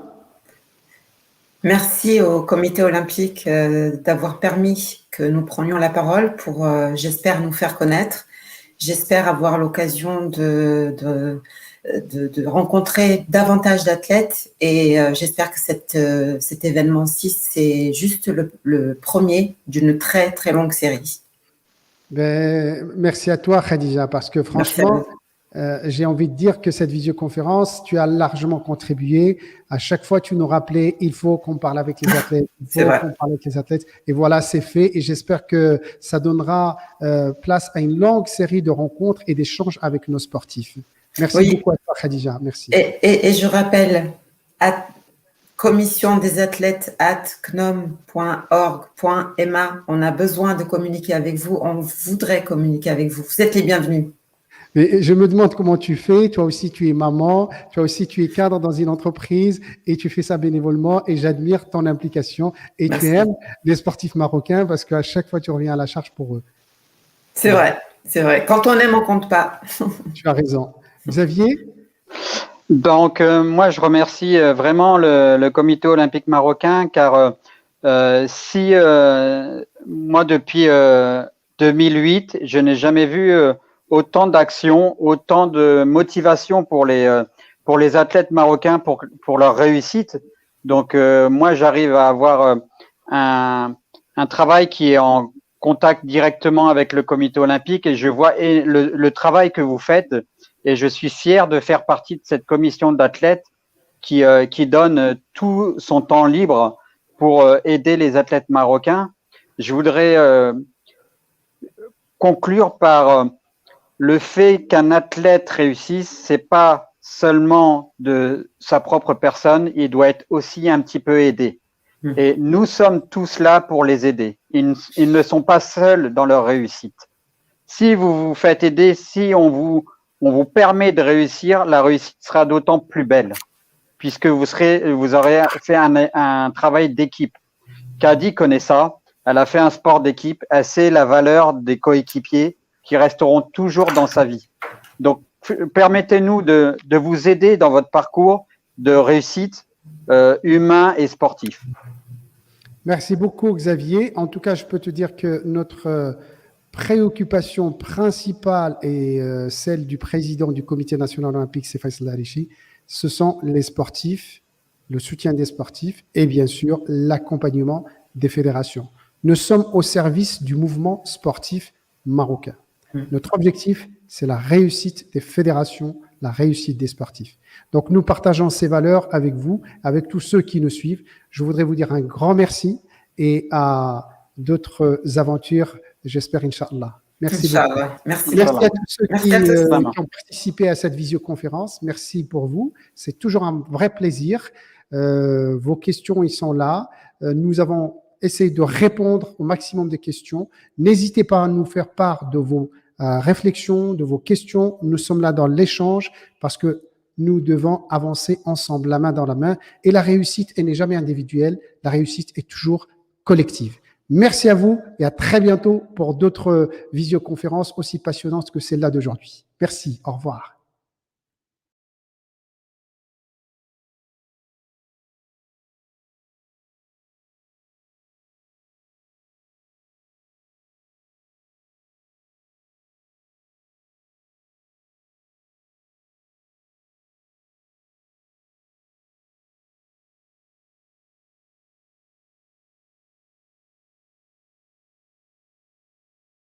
Merci au comité olympique d'avoir permis que nous prenions la parole pour, j'espère, nous faire connaître. J'espère avoir l'occasion de rencontrer davantage d'athlètes et j'espère que cet événement-ci, c'est juste le premier d'une très, très longue série. Ben, merci à toi, Khadija, parce que franchement, j'ai envie de dire que cette visioconférence, tu as largement contribué. À chaque fois, tu nous rappelais, il faut qu'on parle avec les athlètes. Il faut qu'on parle avec les athlètes. Et voilà, c'est fait. Et j'espère que ça donnera place à une longue série de rencontres et d'échanges avec nos sportifs. Merci beaucoup à toi, Khadija. Merci. Et je rappelle, commission des athlètes @cnom.org.ma. On a besoin de communiquer avec vous. On voudrait communiquer avec vous. Vous êtes les bienvenus. Et je me demande comment tu fais. Toi aussi, tu es maman. Toi aussi, tu es cadre dans une entreprise et tu fais ça bénévolement. Et j'admire ton implication. Et Merci. tu aimes les sportifs marocains parce qu'à chaque fois, tu reviens à la charge pour eux. C'est vrai, c'est vrai. Quand on aime, on compte pas. Tu as raison. Xavier? Donc, moi, je remercie vraiment le comité olympique marocain car si moi, depuis 2008, je n'ai jamais vu autant d'actions, autant de motivation pour les athlètes marocains pour leur réussite. Donc, moi, j'arrive à avoir un travail qui est en contact directement avec le comité olympique et je vois le travail que vous faites. Et je suis fier de faire partie de cette commission d'athlètes qui donne tout son temps libre pour aider les athlètes marocains. Je voudrais conclure par le fait qu'un athlète réussisse, c'est pas seulement de sa propre personne, il doit être aussi un petit peu aidé. Et nous sommes tous là pour les aider. Ils ne sont pas seuls dans leur réussite. Si vous vous faites aider, si on vous permet de réussir, la réussite sera d'autant plus belle, puisque vous aurez fait un travail d'équipe. Kadi connaît ça, elle a fait un sport d'équipe, elle sait la valeur des coéquipiers qui resteront toujours dans sa vie. Donc, permettez-nous de vous aider dans votre parcours de réussite humain et sportif. Merci beaucoup, Xavier. En tout cas, je peux te dire que notre préoccupation principale et celle du président du Comité national olympique, c'est Faisal Harichi, ce sont les sportifs, le soutien des sportifs et bien sûr l'accompagnement des fédérations. Nous sommes au service du mouvement sportif marocain. Notre objectif, c'est la réussite des fédérations, la réussite des sportifs. Donc, nous partageons ces valeurs avec vous, avec tous ceux qui nous suivent. Je voudrais vous dire un grand merci et à d'autres aventures, j'espère, Inch'Allah. Merci beaucoup. Merci à tous ceux qui ont participé à cette visioconférence. Merci pour vous. C'est toujours un vrai plaisir. Vos questions, ils sont là. Nous avons essayé de répondre au maximum des questions. N'hésitez pas à nous faire part de vos réflexions, de vos questions. Nous sommes là dans l'échange parce que nous devons avancer ensemble, la main dans la main. Et la réussite, elle n'est jamais individuelle. La réussite est toujours collective. Merci à vous et à très bientôt pour d'autres visioconférences aussi passionnantes que celle-là d'aujourd'hui. Merci. Au revoir.